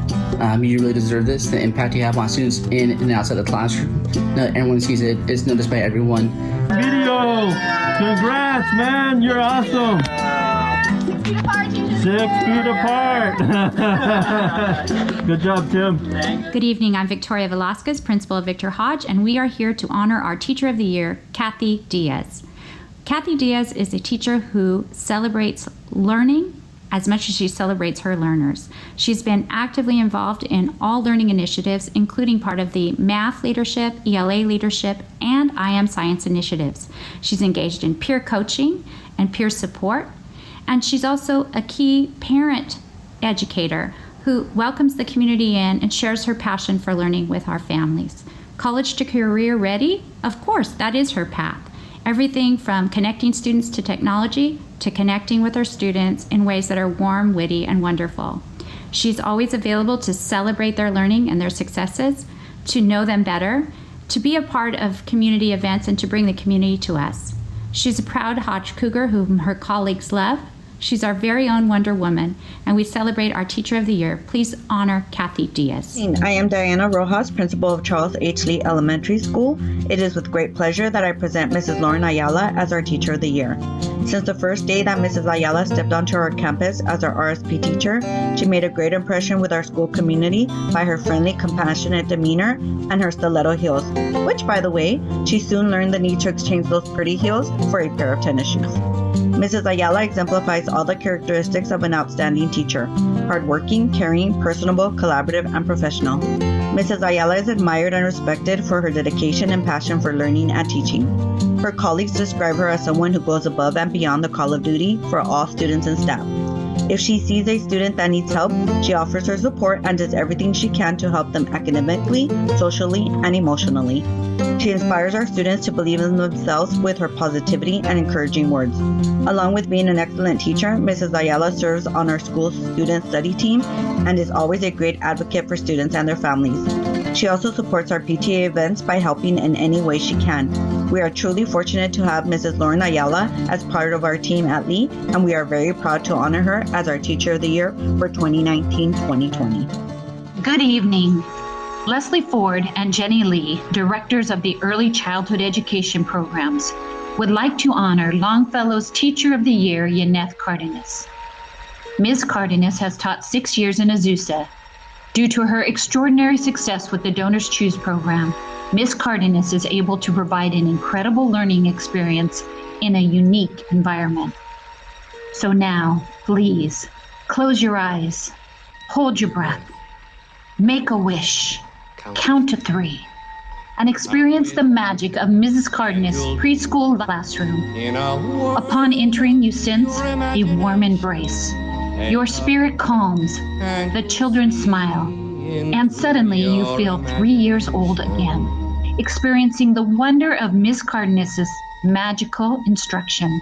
You really deserve this. The impact you have on students in and outside the classroom. Not everyone sees it. It's noticed by everyone. Video! Congrats, man! You're awesome! 6 feet apart! Good job, Tim. Good evening. I'm Victoria Velasquez, principal of Victor Hodge, and we are here to honor our Teacher of the Year, Kathy Diaz. Kathy Diaz is a teacher who celebrates learning as much as she celebrates her learners. She's been actively involved in all learning initiatives, including part of the Math Leadership, ELA Leadership, and I Am Science initiatives. She's engaged in peer coaching and peer support, and she's also a key parent educator who welcomes the community in and shares her passion for learning with our families. College to career ready? Of course, that is her path. Everything from connecting students to technology to connecting with our students in ways that are warm, witty, and wonderful. She's always available to celebrate their learning and their successes, to know them better, to be a part of community events, and to bring the community to us. She's a proud Hodge Cougar whom her colleagues love. She's our very own Wonder Woman, and we celebrate our Teacher of the Year. Please honor Kathy Diaz. I am Diana Rojas, principal of Charles H. Lee Elementary School. It is with great pleasure that I present Mrs. Lauren Ayala as our Teacher of the Year. Since the first day that Mrs. Ayala stepped onto our campus as our RSP teacher, she made a great impression with our school community by her friendly, compassionate demeanor and her stiletto heels, which, by the way, she soon learned the need to exchange those pretty heels for a pair of tennis shoes. Mrs. Ayala exemplifies all the characteristics of an outstanding teacher: hardworking, caring, personable, collaborative, and professional. Mrs. Ayala is admired and respected for her dedication and passion for learning and teaching. Her colleagues describe her as someone who goes above and beyond the call of duty for all students and staff. If she sees a student that needs help, she offers her support and does everything she can to help them academically, socially, and emotionally. She inspires our students to believe in themselves with her positivity and encouraging words. Along with being an excellent teacher, Mrs. Ayala serves on our school student study team and is always a great advocate for students and their families. She also supports our PTA events by helping in any way she can. We are truly fortunate to have Mrs. Lauren Ayala as part of our team at Lee, and we are very proud to honor her as our Teacher of the Year for 2019-2020. Good evening. Leslie Ford and Jenny Lee, directors of the Early Childhood Education Programs, would like to honor Longfellow's Teacher of the Year, Yaneth Cardenas. Ms. Cardenas has taught 6 years in Azusa. Due to her extraordinary success with the Donors Choose program, Ms. Cardenas is able to provide an incredible learning experience in a unique environment. So now, please, close your eyes, hold your breath, make a wish, count to 3, and experience the magic of Mrs. Cardenas' preschool classroom. Upon entering, you sense a warm embrace. Your spirit calms, the children smile, and suddenly you feel 3 years old again, experiencing the wonder of Miss Cardenas' magical instruction.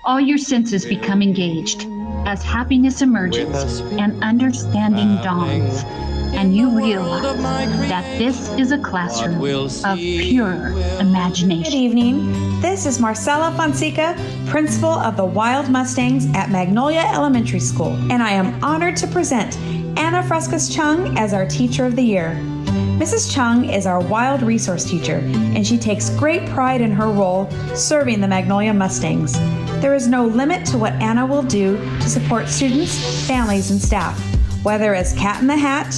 All your senses become engaged as happiness emerges and understanding dawns, and you realize that this is a classroom of pure imagination. Good evening. This is Marcela Fonseca, principal of the Wild Mustangs at Magnolia Elementary School, and I am honored to present Anna Frescas Chung as our Teacher of the Year. Mrs. Chung is our Wild Resource Teacher, and she takes great pride in her role serving the Magnolia Mustangs. There is no limit to what Anna will do to support students, families, and staff, whether as Cat in the Hat,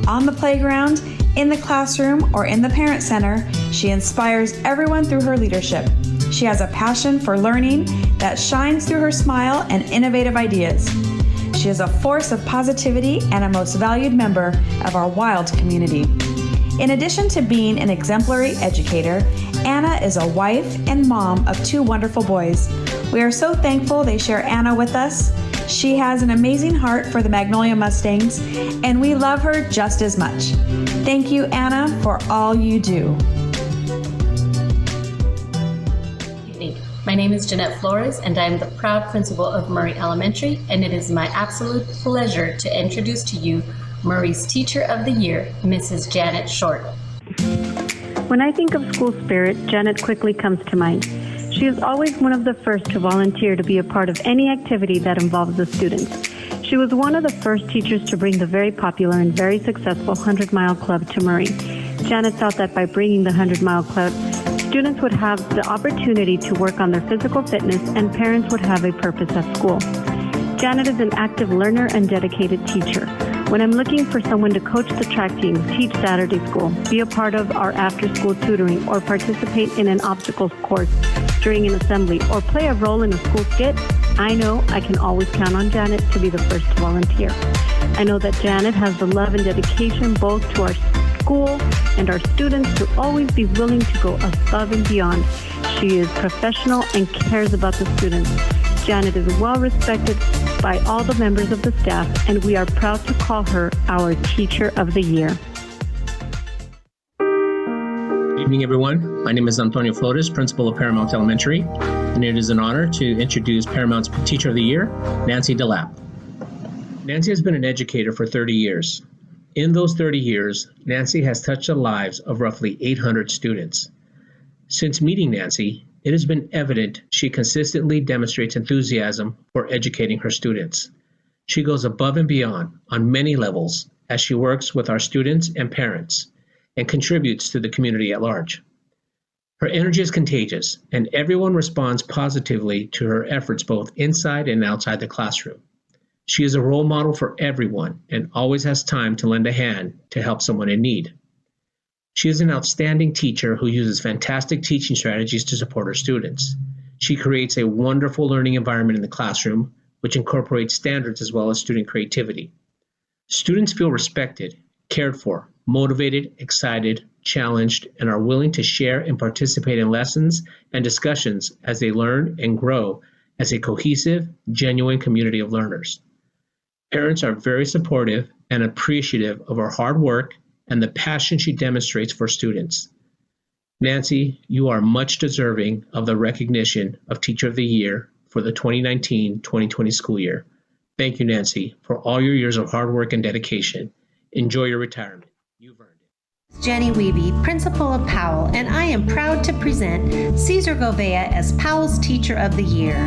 on the playground, in the classroom, or in the Parent Center. She inspires everyone through her leadership. She has a passion for learning that shines through her smile and innovative ideas. She is a force of positivity and a most valued member of our Wild community. In addition to being an exemplary educator, Anna is a wife and mom of 2 wonderful boys. We are so thankful they share Anna with us. She has an amazing heart for the Magnolia Mustangs, and we love her just as much. Thank you, Anna, for all you do. My name is Jeanette Flores, and I am the proud principal of Murray Elementary, and it is my absolute pleasure to introduce to you Murray's Teacher of the Year, Mrs. Janet Short. When I think of school spirit, Janet quickly comes to mind. She is always one of the first to volunteer to be a part of any activity that involves the students. She was one of the first teachers to bring the very popular and very successful 100 Mile Club to Murray. Janet thought that by bringing the 100 Mile Club, students would have the opportunity to work on their physical fitness and parents would have a purpose at school. Janet is an active learner and dedicated teacher. When I'm looking for someone to coach the track team, teach Saturday school, be a part of our after-school tutoring, or participate in an obstacles course during an assembly, or play a role in a school skit, I know I can always count on Janet to be the first to volunteer. I know that Janet has the love and dedication both to our school and our students to always be willing to go above and beyond. She is professional and cares about the students. Janet is well respected by all the members of the staff, and we are proud to call her our Teacher of the Year. Good evening, everyone. My name is Antonio Flores, principal of Paramount Elementary, and it is an honor to introduce Paramount's Teacher of the Year, Nancy DeLapp. Nancy has been an educator for 30 years. In those 30 years, Nancy has touched the lives of roughly 800 students. Since meeting Nancy, it has been evident she consistently demonstrates enthusiasm for educating her students. She goes above and beyond on many levels as she works with our students and parents and contributes to the community at large. Her energy is contagious, and everyone responds positively to her efforts both inside and outside the classroom. She is a role model for everyone and always has time to lend a hand to help someone in need. She is an outstanding teacher who uses fantastic teaching strategies to support her students. She creates a wonderful learning environment in the classroom, which incorporates standards as well as student creativity. Students feel respected, cared for, motivated, excited, challenged, and are willing to share and participate in lessons and discussions as they learn and grow as a cohesive, genuine community of learners. Parents are very supportive and appreciative of her hard work and the passion she demonstrates for students. Nancy, you are much deserving of the recognition of Teacher of the Year for the 2019-2020 school year. Thank you, Nancy, for all your years of hard work and dedication. Enjoy your retirement. You've earned it. Jenny Weeby, principal of Powell, and I am proud to present Cesar Govea as Powell's Teacher of the Year.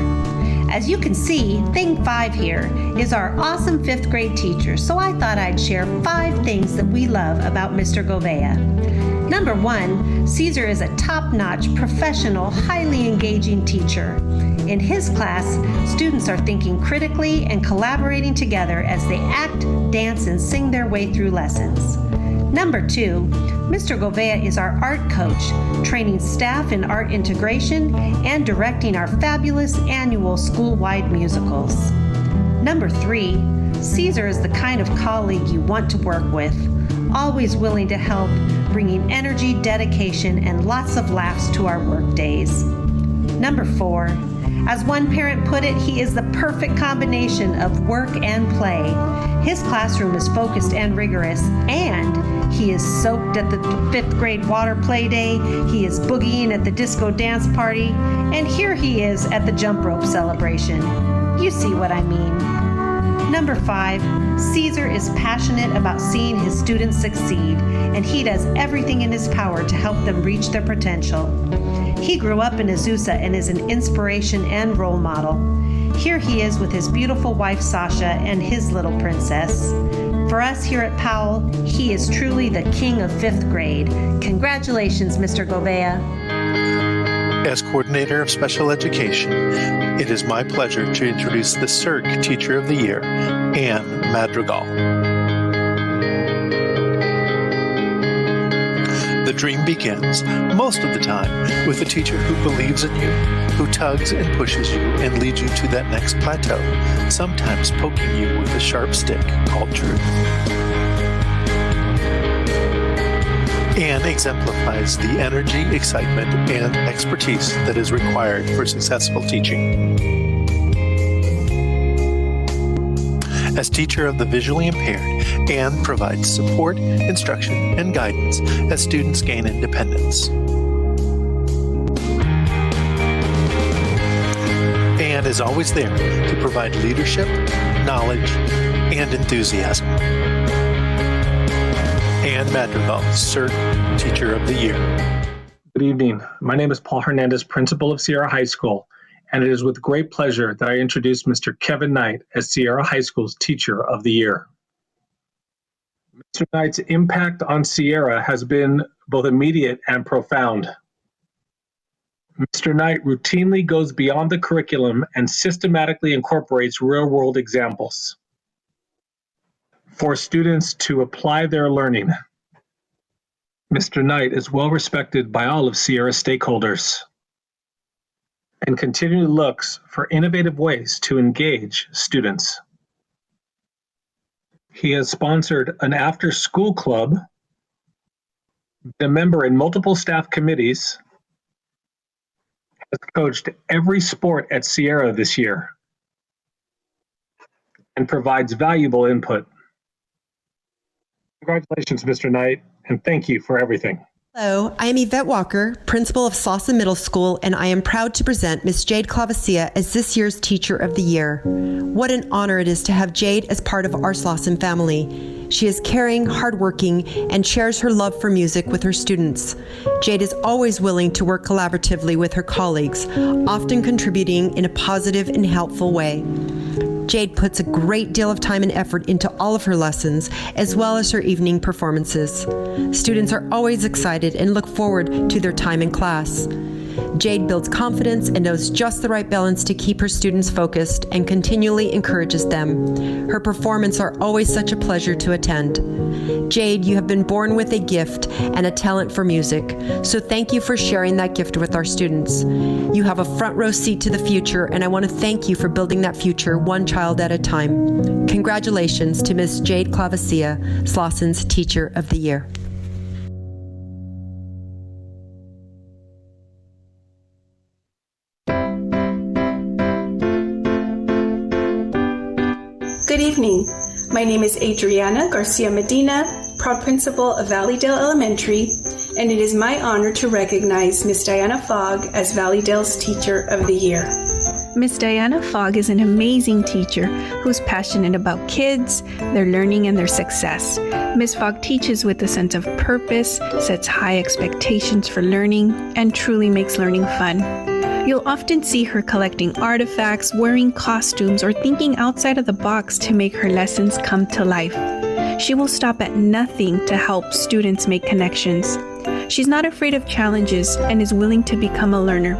As you can see, thing 5 here is our awesome 5th grade teacher, so I thought I'd share 5 things that we love about Mr. Govea. Number 1, Cesar is a top-notch, professional, highly engaging teacher. In his class, students are thinking critically and collaborating together as they act, dance, and sing their way through lessons. Number 2, Mr. Govea is our art coach, training staff in art integration and directing our fabulous annual school-wide musicals. Number 3, Cesar is the kind of colleague you want to work with, always willing to help, bringing energy, dedication, and lots of laughs to our work days. Number 4, as one parent put it, he is the perfect combination of work and play. His classroom is focused and rigorous, and he is soaked at the 5th grade water play day, he is boogieing at the disco dance party, and here he is at the jump rope celebration. You see what I mean. Number 5, Cesar is passionate about seeing his students succeed, and he does everything in his power to help them reach their potential. He grew up in Azusa and is an inspiration and role model. Here he is with his beautiful wife Sasha and his little princess. For us here at Powell, he is truly the king of 5th grade. Congratulations, Mr. Govea. As coordinator of special education, it is my pleasure to introduce the CERC Teacher of the Year, Anne Madrigal. The dream begins, most of the time, with a teacher who believes in you, who tugs and pushes you and leads you to that next plateau, sometimes poking you with a sharp stick called truth. and exemplifies the energy, excitement, and expertise that is required for successful teaching. As teacher of the visually impaired, Anne provides support, instruction, and guidance as students gain independence. Anne is always there to provide leadership, knowledge, and enthusiasm. Anne Madrigal, CERT Teacher of the Year. Good evening. My name is Paul Hernandez, Principal of Sierra High School, and it is with great pleasure that I introduce Mr. Kevin Knight as Sierra High School's Teacher of the Year. Mr. Knight's impact on Sierra has been both immediate and profound. Mr. Knight routinely goes beyond the curriculum and systematically incorporates real-world examples for students to apply their learning. Mr. Knight is well respected by all of Sierra's stakeholders and continually looks for innovative ways to engage students. He has sponsored an after-school club, been a member in multiple staff committees, has coached every sport at Sierra this year, and provides valuable input. Congratulations, Mr. Knight, and thank you for everything. Hello, I am Yvette Walker, principal of Slauson Middle School, and I am proud to present Ms. Jade Clavesia as this year's Teacher of the Year. What an honor it is to have Jade as part of our Slauson family. She is caring, hardworking, and shares her love for music with her students. Jade is always willing to work collaboratively with her colleagues, often contributing in a positive and helpful way. Jade puts a great deal of time and effort into all of her lessons, as well as her evening performances. Students are always excited and look forward to their time in class. Jade builds confidence and knows just the right balance to keep her students focused and continually encourages them. Her performances are always such a pleasure to attend. Jade, you have been born with a gift and a talent for music, so thank you for sharing that gift with our students. You have a front row seat to the future, and I want to thank you for building that future one child at a time. Congratulations to Ms. Jade Clavesia, Slauson's Teacher of the Year. Good evening. My name is Adriana Garcia Medina, proud principal of Valleydale Elementary, and it is my honor to recognize Miss Diana Fogg as Valleydale's Teacher of the Year. Miss Diana Fogg is an amazing teacher who's passionate about kids, their learning, and their success. Ms. Fogg teaches with a sense of purpose, sets high expectations for learning, and truly makes learning fun. You'll often see her collecting artifacts, wearing costumes, or thinking outside of the box to make her lessons come to life. She will stop at nothing to help students make connections. She's not afraid of challenges and is willing to become a learner.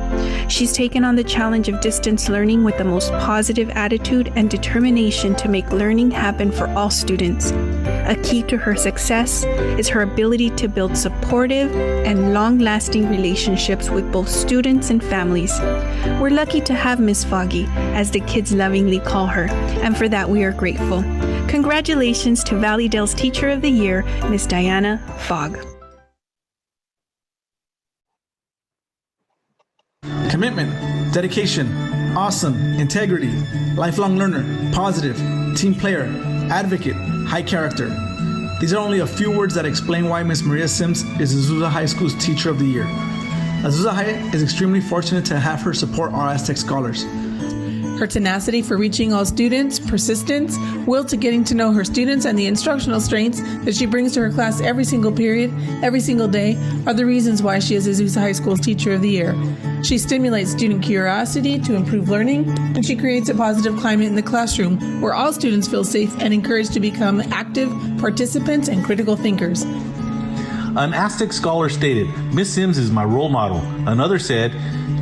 She's taken on the challenge of distance learning with the most positive attitude and determination to make learning happen for all students. A key to her success is her ability to build supportive and long-lasting relationships with both students and families. We're lucky to have Miss Foggy, as the kids lovingly call her, and for that we are grateful. Congratulations to Valleydale's Teacher of the Year, Miss Diana Fogg. Commitment, dedication, awesome, integrity, lifelong learner, positive, team player, advocate, high character. These are only a few words that explain why Miss Maria Sims is Azusa High School's Teacher of the Year. Azusa High is extremely fortunate to have her support our Aztec scholars. Her tenacity for reaching all students, persistence, will to getting to know her students, and the instructional strengths that she brings to her class every single period, every single day, are the reasons why she is Azusa High School's Teacher of the Year. She stimulates student curiosity to improve learning, and she creates a positive climate in the classroom where all students feel safe and encouraged to become active participants and critical thinkers. An Aztec scholar stated, "Miss Sims is my role model." Another said,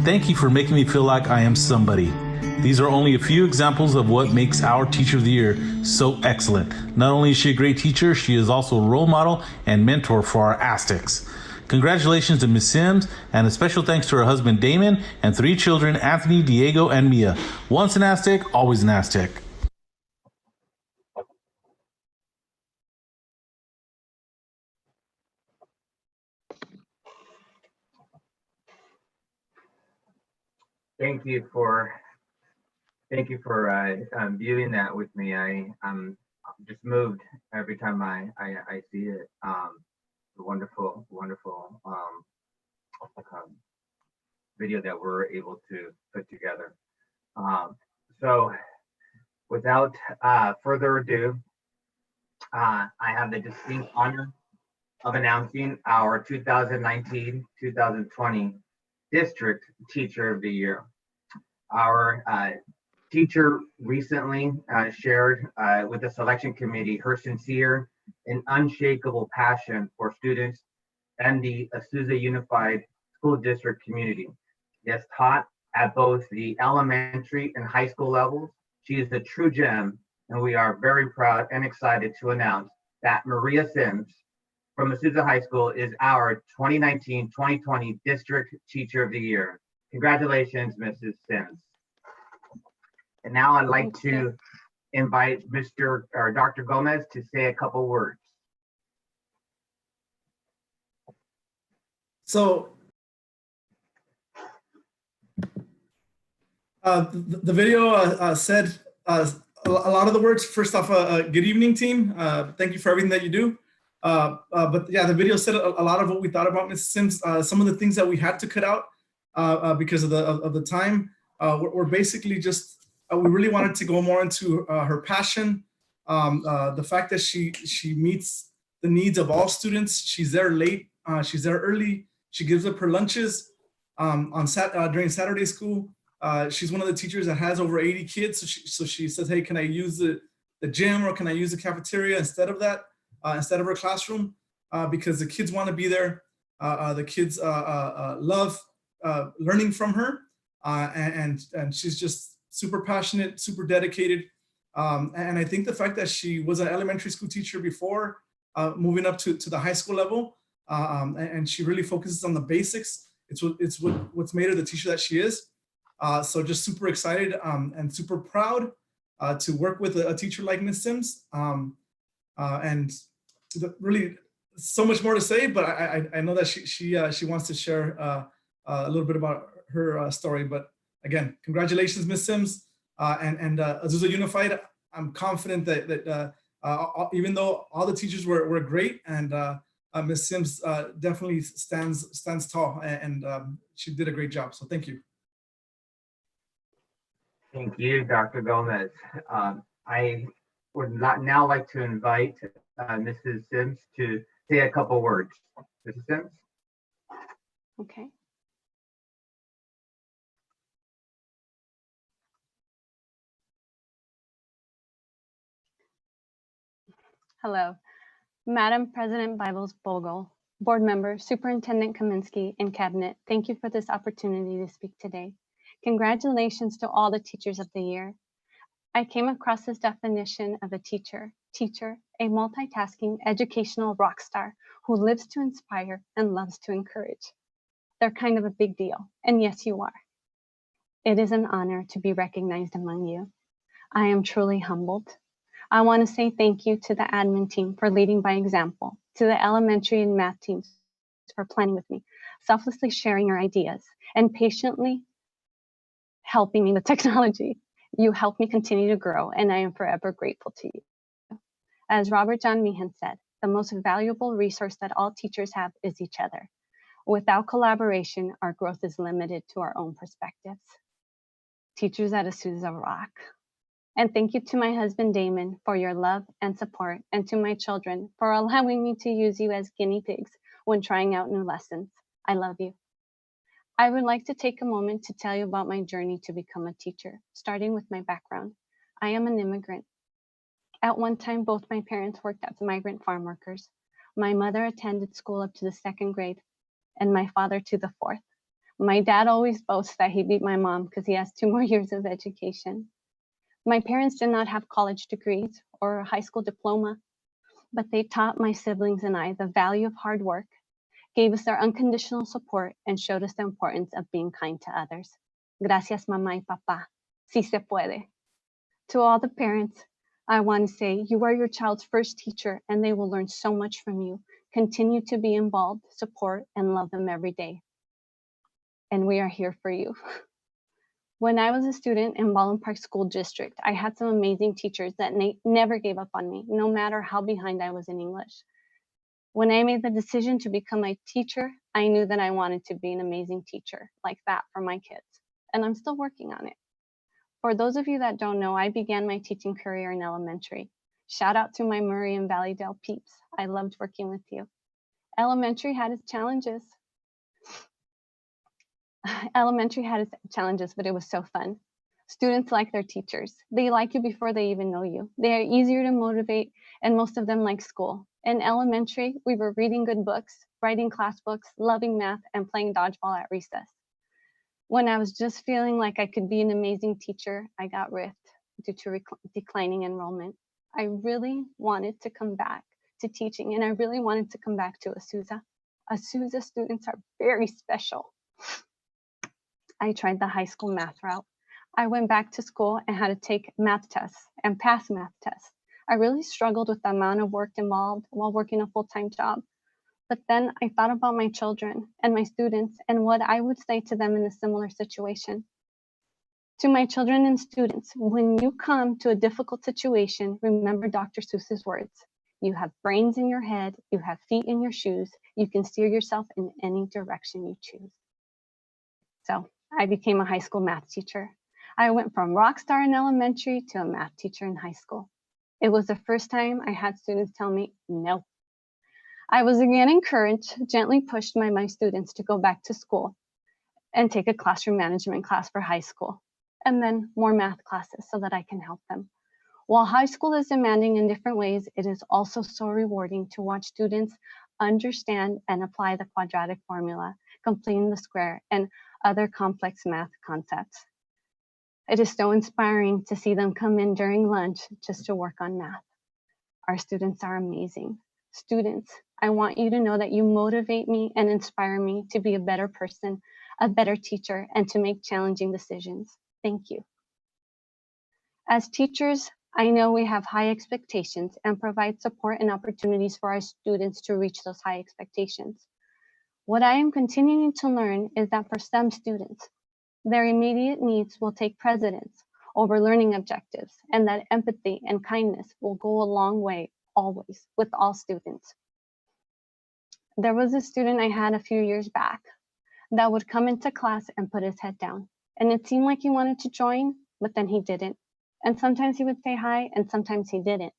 "Thank you for making me feel like I am somebody." These are only a few examples of what makes our Teacher of the Year so excellent. Not only is she a great teacher, she is also a role model and mentor for our Aztecs. Congratulations to Ms. Sims, and a special thanks to her husband Damon and 3 children, Anthony, Diego, and Mia. Once an Aztec, always an Aztec. Thank you for viewing that with me. I'm just moved every time I see it. Wonderful video that we're able to put together. So without further ado, I have the distinct honor of announcing our 2019-2020 District Teacher of the Year. Our teacher recently shared with the selection committee her sincere and unshakable passion for students and the Azusa Unified School District community. She has taught at both the elementary and high school levels. She is a true gem, and we are very proud and excited to announce that Maria Sims from Azusa High School is our 2019-2020 District Teacher of the Year. Congratulations, Mrs. Sims. And now I'd like to invite Dr. Gomez to say a couple words. So the video said a lot of the words. First off, good evening, team. Thank you for everything that you do. But yeah, the video said a lot of what we thought about Mrs. Sims. Some of the things that we had to cut out because of the time were basically just we really wanted to go more into her passion, the fact that she meets the needs of all students. She's there late, she's there early. She gives up her lunches during Saturday school. She's one of the teachers that has over 80 kids. So she says, hey, can I use the gym or can I use the cafeteria instead of that, instead of her classroom? Because the kids want to be there. The kids love learning from her. And she's just super passionate, super dedicated. And I think the fact that she was an elementary school teacher before moving up to the high school level, and she really focuses on the basics. It's what's made her the teacher that she is. So just super excited and super proud to work with a teacher like Ms. Sims. And really so much more to say, but I know that she wants to share a little bit about her story. But again, congratulations, Ms. Sims, and Azusa Unified. I'm confident that even though all the teachers were great, and Ms. Sims definitely stands tall, and she did a great job. So thank you. Thank you, Dr. Gomez. I would now like to invite Mrs. Sims to say a couple words. Mrs. Sims? Okay. Hello, Madam President Bibles Bogle, Board Member, Superintendent Kaminsky, and Cabinet. Thank you for this opportunity to speak today. Congratulations to all the teachers of the year. I came across this definition of a teacher, a multitasking educational rock star who lives to inspire and loves to encourage. They're kind of a big deal, and yes, you are. It is an honor to be recognized among you. I am truly humbled. I want to say thank you to the admin team for leading by example, to the elementary and math teams for planning with me, selflessly sharing your ideas, and patiently helping me with technology. You helped me continue to grow, and I am forever grateful to you. As Robert John Meehan said, the most valuable resource that all teachers have is each other. Without collaboration, our growth is limited to our own perspectives. Teachers at Azusa rock. And thank you to my husband, Damon, for your love and support, and to my children for allowing me to use you as guinea pigs when trying out new lessons. I love you. I would like to take a moment to tell you about my journey to become a teacher, starting with my background. I am an immigrant. At one time, both my parents worked as migrant farm workers. My mother attended school up to the 2nd grade, and my father to the 4th. My dad always boasts that he beat my mom because he has 2 more years of education. My parents did not have college degrees or a high school diploma, but they taught my siblings and I the value of hard work, gave us their unconditional support, and showed us the importance of being kind to others. Gracias, mamá y papá. Sí se puede. To all the parents, I want to say you are your child's first teacher, and they will learn so much from you. Continue to be involved, support, and love them every day. And we are here for you. When I was a student in Baldwin Park School District, I had some amazing teachers that never gave up on me, no matter how behind I was in English. When I made the decision to become a teacher, I knew that I wanted to be an amazing teacher like that for my kids, and I'm still working on it. For those of you that don't know, I began my teaching career in elementary. Shout out to my Murray and Valleydale peeps. I loved working with you. Elementary had its challenges. But it was so fun. Students like their teachers. They like you before they even know you. They are easier to motivate, and most of them like school. In elementary, we were reading good books, writing class books, loving math, and playing dodgeball at recess. When I was just feeling like I could be an amazing teacher, I got ripped due to declining enrollment. I really wanted to come back to teaching, and I really wanted to come back to Azusa. Azusa students are very special. I tried the high school math route. I went back to school and had to take math tests and pass math tests. I really struggled with the amount of work involved while working a full-time job. But then I thought about my children and my students and what I would say to them in a similar situation. To my children and students, when you come to a difficult situation, remember Dr. Seuss's words. You have brains in your head, you have feet in your shoes, you can steer yourself in any direction you choose. So I became a high school math teacher. I went from rock star in elementary to a math teacher in high school. It was the first time I had students tell me no. I was again encouraged, gently pushed by my students to go back to school and take a classroom management class for high school, and then more math classes so that I can help them. While high school is demanding in different ways, it is also so rewarding to watch students understand and apply the quadratic formula, completing the square, and other complex math concepts. It is so inspiring to see them come in during lunch just to work on math. Our students are amazing. Students, I want you to know that you motivate me and inspire me to be a better person, a better teacher, and to make challenging decisions. Thank you. As teachers, I know we have high expectations and provide support and opportunities for our students to reach those high expectations. What I am continuing to learn is that for some students, their immediate needs will take precedence over learning objectives, and that empathy and kindness will go a long way always with all students. There was a student I had a few years back that would come into class and put his head down, and it seemed like he wanted to join, but then he didn't. And sometimes he would say hi, and sometimes he didn't.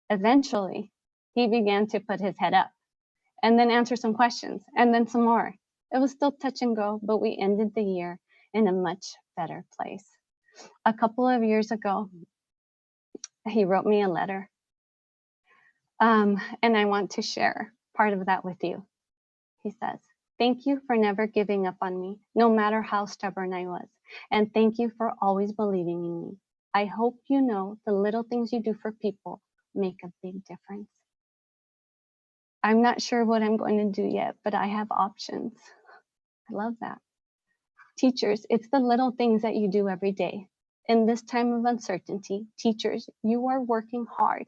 Eventually, he began to put his head up and then answer some questions, and then some more. It was still touch and go, but we ended the year in a much better place. A couple of years ago, he wrote me a letter, and I want to share part of that with you. He says, "Thank you for never giving up on me, no matter how stubborn I was, and thank you for always believing in me. I hope you know the little things you do for people make a big difference." I'm not sure what I'm going to do yet, but I have options. I love that. Teachers, it's the little things that you do every day. In this time of uncertainty, teachers, you are working hard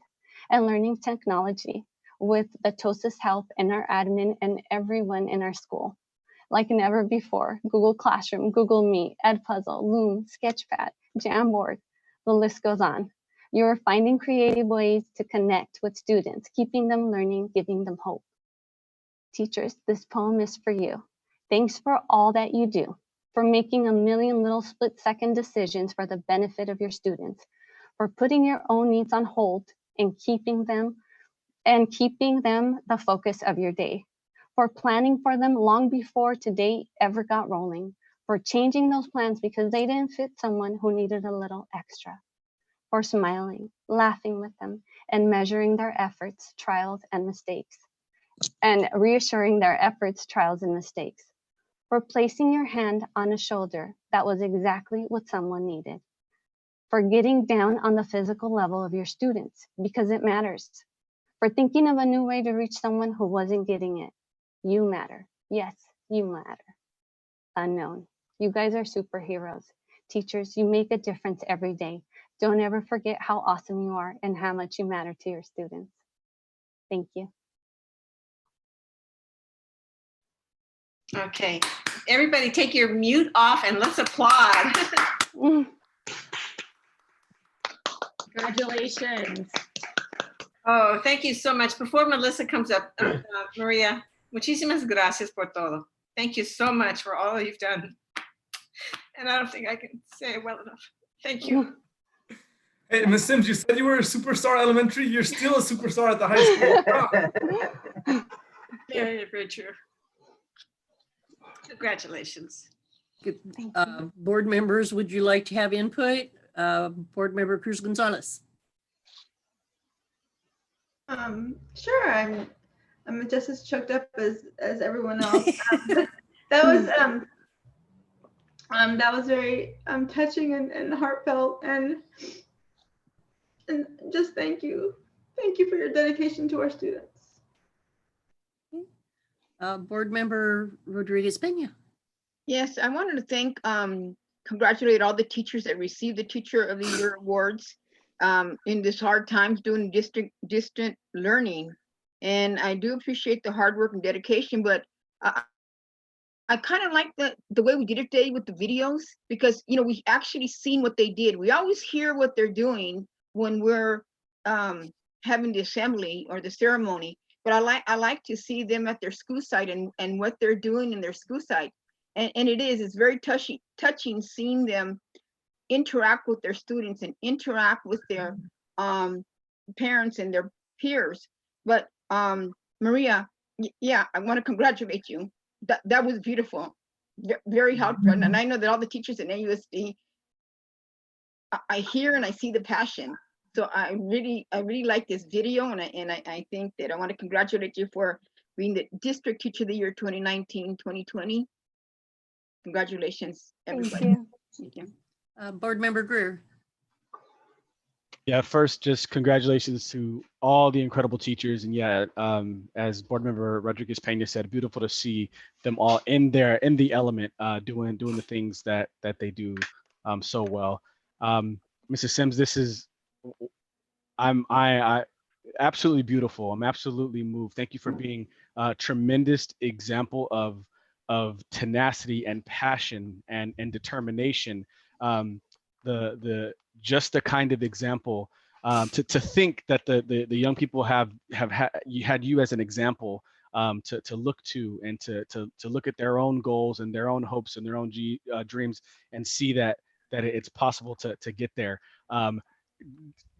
and learning technology with the TOSA's help and our admin and everyone in our school. Like never before, Google Classroom, Google Meet, Edpuzzle, Loom, Sketchpad, Jamboard, the list goes on. You are finding creative ways to connect with students, keeping them learning, giving them hope. Teachers, this poem is for you. Thanks for all that you do, for making a million little split-second decisions for the benefit of your students, for putting your own needs on hold and keeping them the focus of your day, for planning for them long before today ever got rolling, for changing those plans because they didn't fit someone who needed a little extra, for smiling, laughing with them, and measuring their efforts, trials, and mistakes, and reassuring their efforts, trials, and mistakes, for placing your hand on a shoulder that was exactly what someone needed, for getting down on the physical level of your students because it matters, for thinking of a new way to reach someone who wasn't getting it. You matter. Yes, you matter. Unknown. You guys are superheroes. Teachers, you make a difference every day. Don't ever forget how awesome you are and how much you matter to your students. Thank you. Okay, Everybody take your mute off and let's applaud. Congratulations. Oh, thank you so much. Before Melissa comes up, Maria, muchísimas gracias por todo. Thank you so much for all you've done. And I don't think I can say it well enough. Thank you. Hey, Ms. Sims, you said you were a superstar elementary. You're still a superstar at the high school. Very, very true. Congratulations. Good. Board members, would you like to have input? Board member Cruz Gonzalez. Sure. I'm just as choked up as everyone else. That was very touching and heartfelt, and just thank you for your dedication to our students. Board member Rodriguez Pena. Yes, I wanted to congratulate all the teachers that received the Teacher of the Year awards in this hard times doing distant learning. And I do appreciate the hard work and dedication, but I kind of like the way we did it today with the videos, because we actually seen what they did. We always hear what they're doing when we're having the assembly or the ceremony, but I like to see them at their school site and what they're doing in their school site. And it's very touching seeing them interact with their students and interact with their parents and their peers. But Maria, yeah, I want to congratulate you. That was beautiful, very helpful. And I know that all the teachers in AUSD, I hear and I see the passion. So I really like this video, and I think that I want to congratulate you for being the District Teacher of the Year 2019-2020. Congratulations, everybody. Thank you. Board member Greer. Yeah, first, just congratulations to all the incredible teachers. And yeah, as board member Rodriguez Pena said, beautiful to see them all in the element, doing the things that they do so well. Mrs. Sims, this is, I absolutely beautiful. I'm absolutely moved. Thank you for being a tremendous example of tenacity and passion and determination. Just the kind of example to think that the young people have had you as an example to look to, and to look at their own goals and their own hopes and their own dreams, and see that it's possible to get there,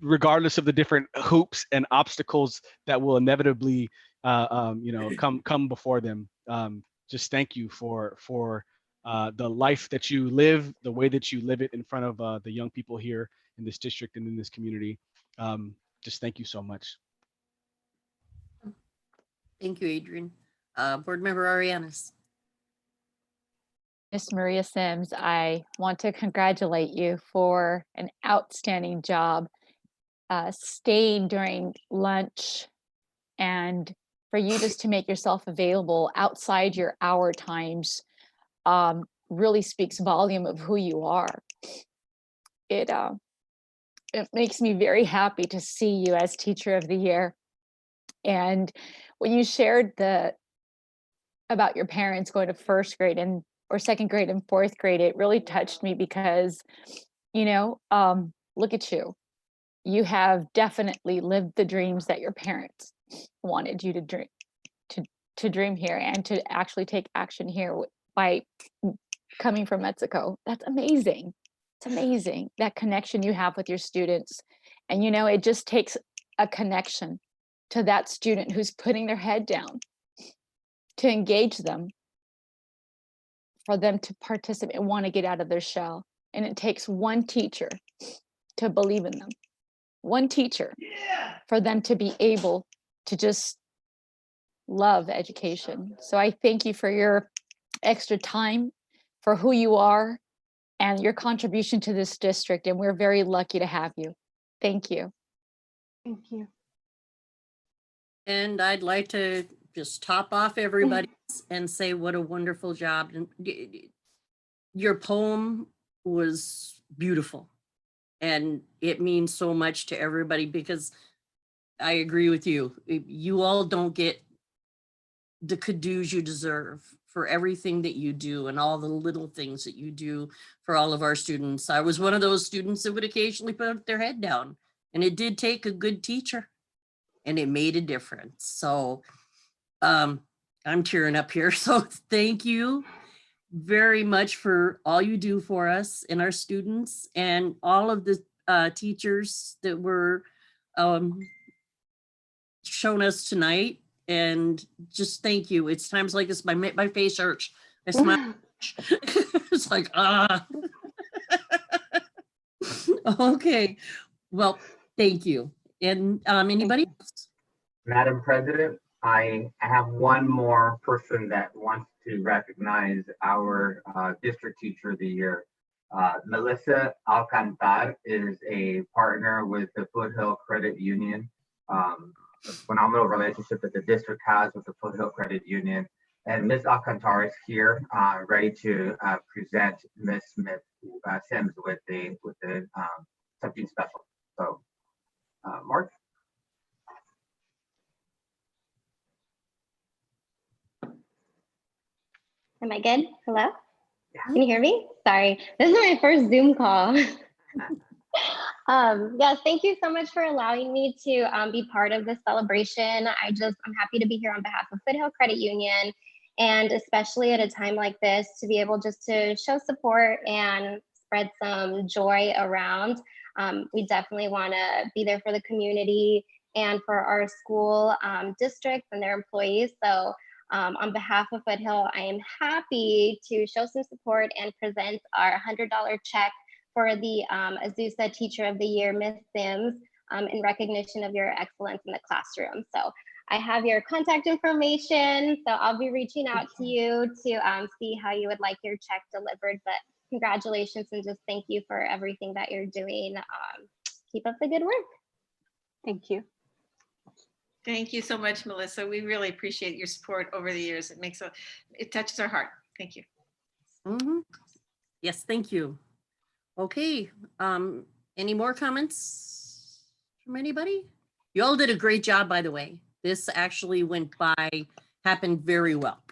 regardless of the different hoops and obstacles that will inevitably come before them. Just thank you for the life that you live, the way that you live it in front of the young people here in this district and in this community. Just thank you so much. Thank you, Adrian. Board member Arianes. Miss Maria Sims, I want to congratulate you for an outstanding job staying during lunch, and for you just to make yourself available outside your hour times really speaks volume of who you are. It makes me very happy to see you as Teacher of the Year. And when you shared about your parents going to first grade or second grade and fourth grade, it really touched me, because look at you. You have definitely lived the dreams that your parents wanted you to dream here, and to actually take action here by coming from Mexico. That's amazing. It's amazing, that connection you have with your students. And it just takes a connection to that student who's putting their head down to engage them, for them to participate and want to get out of their shell. And it takes one teacher to believe in them, one teacher for them to be able to just love education. So I thank you for your extra time, for who you are, and your contribution to this district. And we're very lucky to have you. Thank you. Thank you. And I'd like to just top off everybody and say what a wonderful job. Your poem was beautiful, and it means so much to everybody, because I agree with you. You all don't get the kudos you deserve for everything that you do and all the little things that you do for all of our students. I was one of those students that would occasionally put their head down, and it did take a good teacher, and it made a difference. So I'm tearing up here. So thank you very much for all you do for us and our students and all of the teachers that were shown us tonight. And just thank you. It's times like this, my face hurts. I smile. It's like, okay. Well, thank you. And anybody else? Madam President, I have one more person that wants to recognize our district teacher of the year. Melissa Alcantar is a partner with the Foothill Credit Union. A phenomenal relationship that the district has with the Foothill Credit Union. And Ms. Alcantar is here, ready to present Ms. Smith Sims with the something special. So, Mark. Am I good? Hello? Can you hear me? Sorry, this is my first Zoom call. Yes, thank you so much for allowing me to be part of this celebration. I'm happy to be here on behalf of Foothill Credit Union, and especially at a time like this to be able just to show support and spread some joy around. We definitely want to be there for the community and for our school districts and their employees. So on behalf of Foothill, I am happy to show some support and present our $100 check for the Azusa Teacher of the Year, Ms. Sims, in recognition of your excellence in the classroom. So I have your contact information, so I'll be reaching out to you to see how you would like your check delivered. But congratulations and just thank you for everything that you're doing. Keep up the good work. Thank you. Thank you so much, Melissa. We really appreciate your support over the years. It touches our heart. Thank you. Mm-hmm. Yes, thank you. Okay, any more comments from anybody? You all did a great job, by the way. This actually happened very well.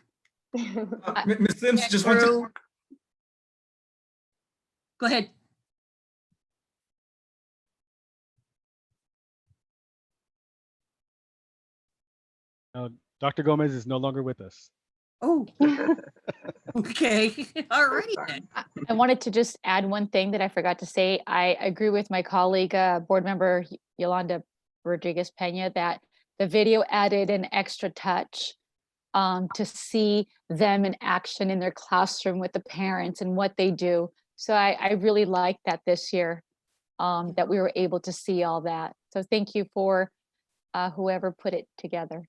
Ms. Sims, just want to. Go ahead. Dr. Gomez is no longer with us. Oh, okay. All righty then. I wanted to just add one thing that I forgot to say. I agree with my colleague, board member Yolanda Rodriguez Pena, that the video added an extra touch to see them in action in their classroom with the parents and what they do. So I really like that this year, that we were able to see all that. So thank you for whoever put it together.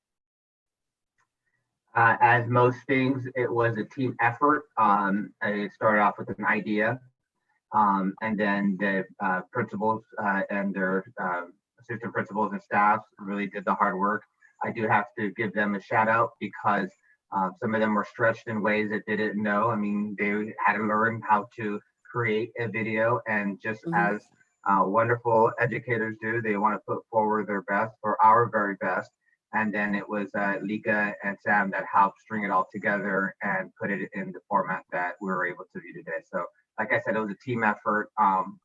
As most things, it was a team effort. It started off with an idea, and then the principals and their assistant principals and staff really did the hard work. I do have to give them a shout out because some of them were stretched in ways that they didn't know. I mean, they had to learn how to create a video, and just as wonderful educators do, they want to put forward their best or our very best. And then it was Lika and Sam that helped string it all together and put it in the format that we were able to view today. So like I said, it was a team effort,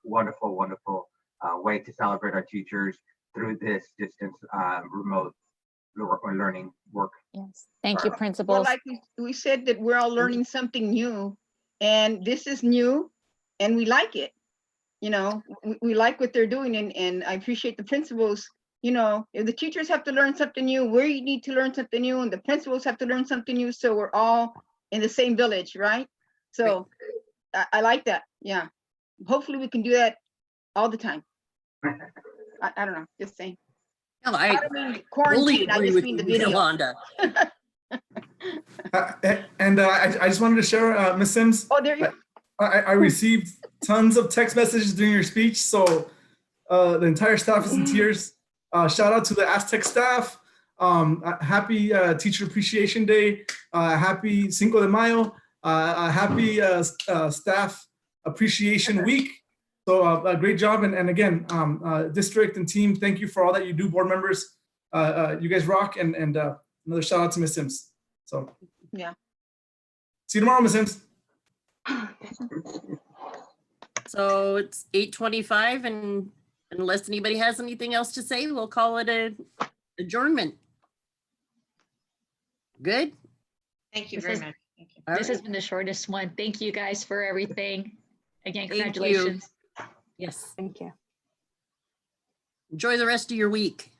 wonderful, wonderful way to celebrate our teachers through this distance remote learning work. Yes, thank you, principals. Well, like we said that we're all learning something new, and this is new and we like it. You know, we like what they're doing, and I appreciate the principals. You know, if the teachers have to learn something new, we need to learn something new, and the principals have to learn something new, so we're all in the same village, right? So I like that. Yeah, hopefully we can do that all the time. I don't know, just saying. No, I don't mean quarantine, I just mean the video. Yolanda. And I just wanted to share, Ms. Sims. Oh, there you go. I received tons of text messages during your speech, so the entire staff is in tears. Shout out to the Aztec staff. Happy Teacher Appreciation Day. Happy Cinco de Mayo. Happy Staff Appreciation Week. So great job. And again, district and team, thank you for all that you do, board members. You guys rock. And another shout out to Ms. Sims. So yeah. see you tomorrow, Miss Sims. So it's 8:25, and unless anybody has anything else to say, we'll call it a adjournment. Good? Thank you This very is- much. Thank you. This has been the shortest one. Thank you guys for everything. Again, Thank you. congratulations. Yes. Thank you. Enjoy the rest of your week.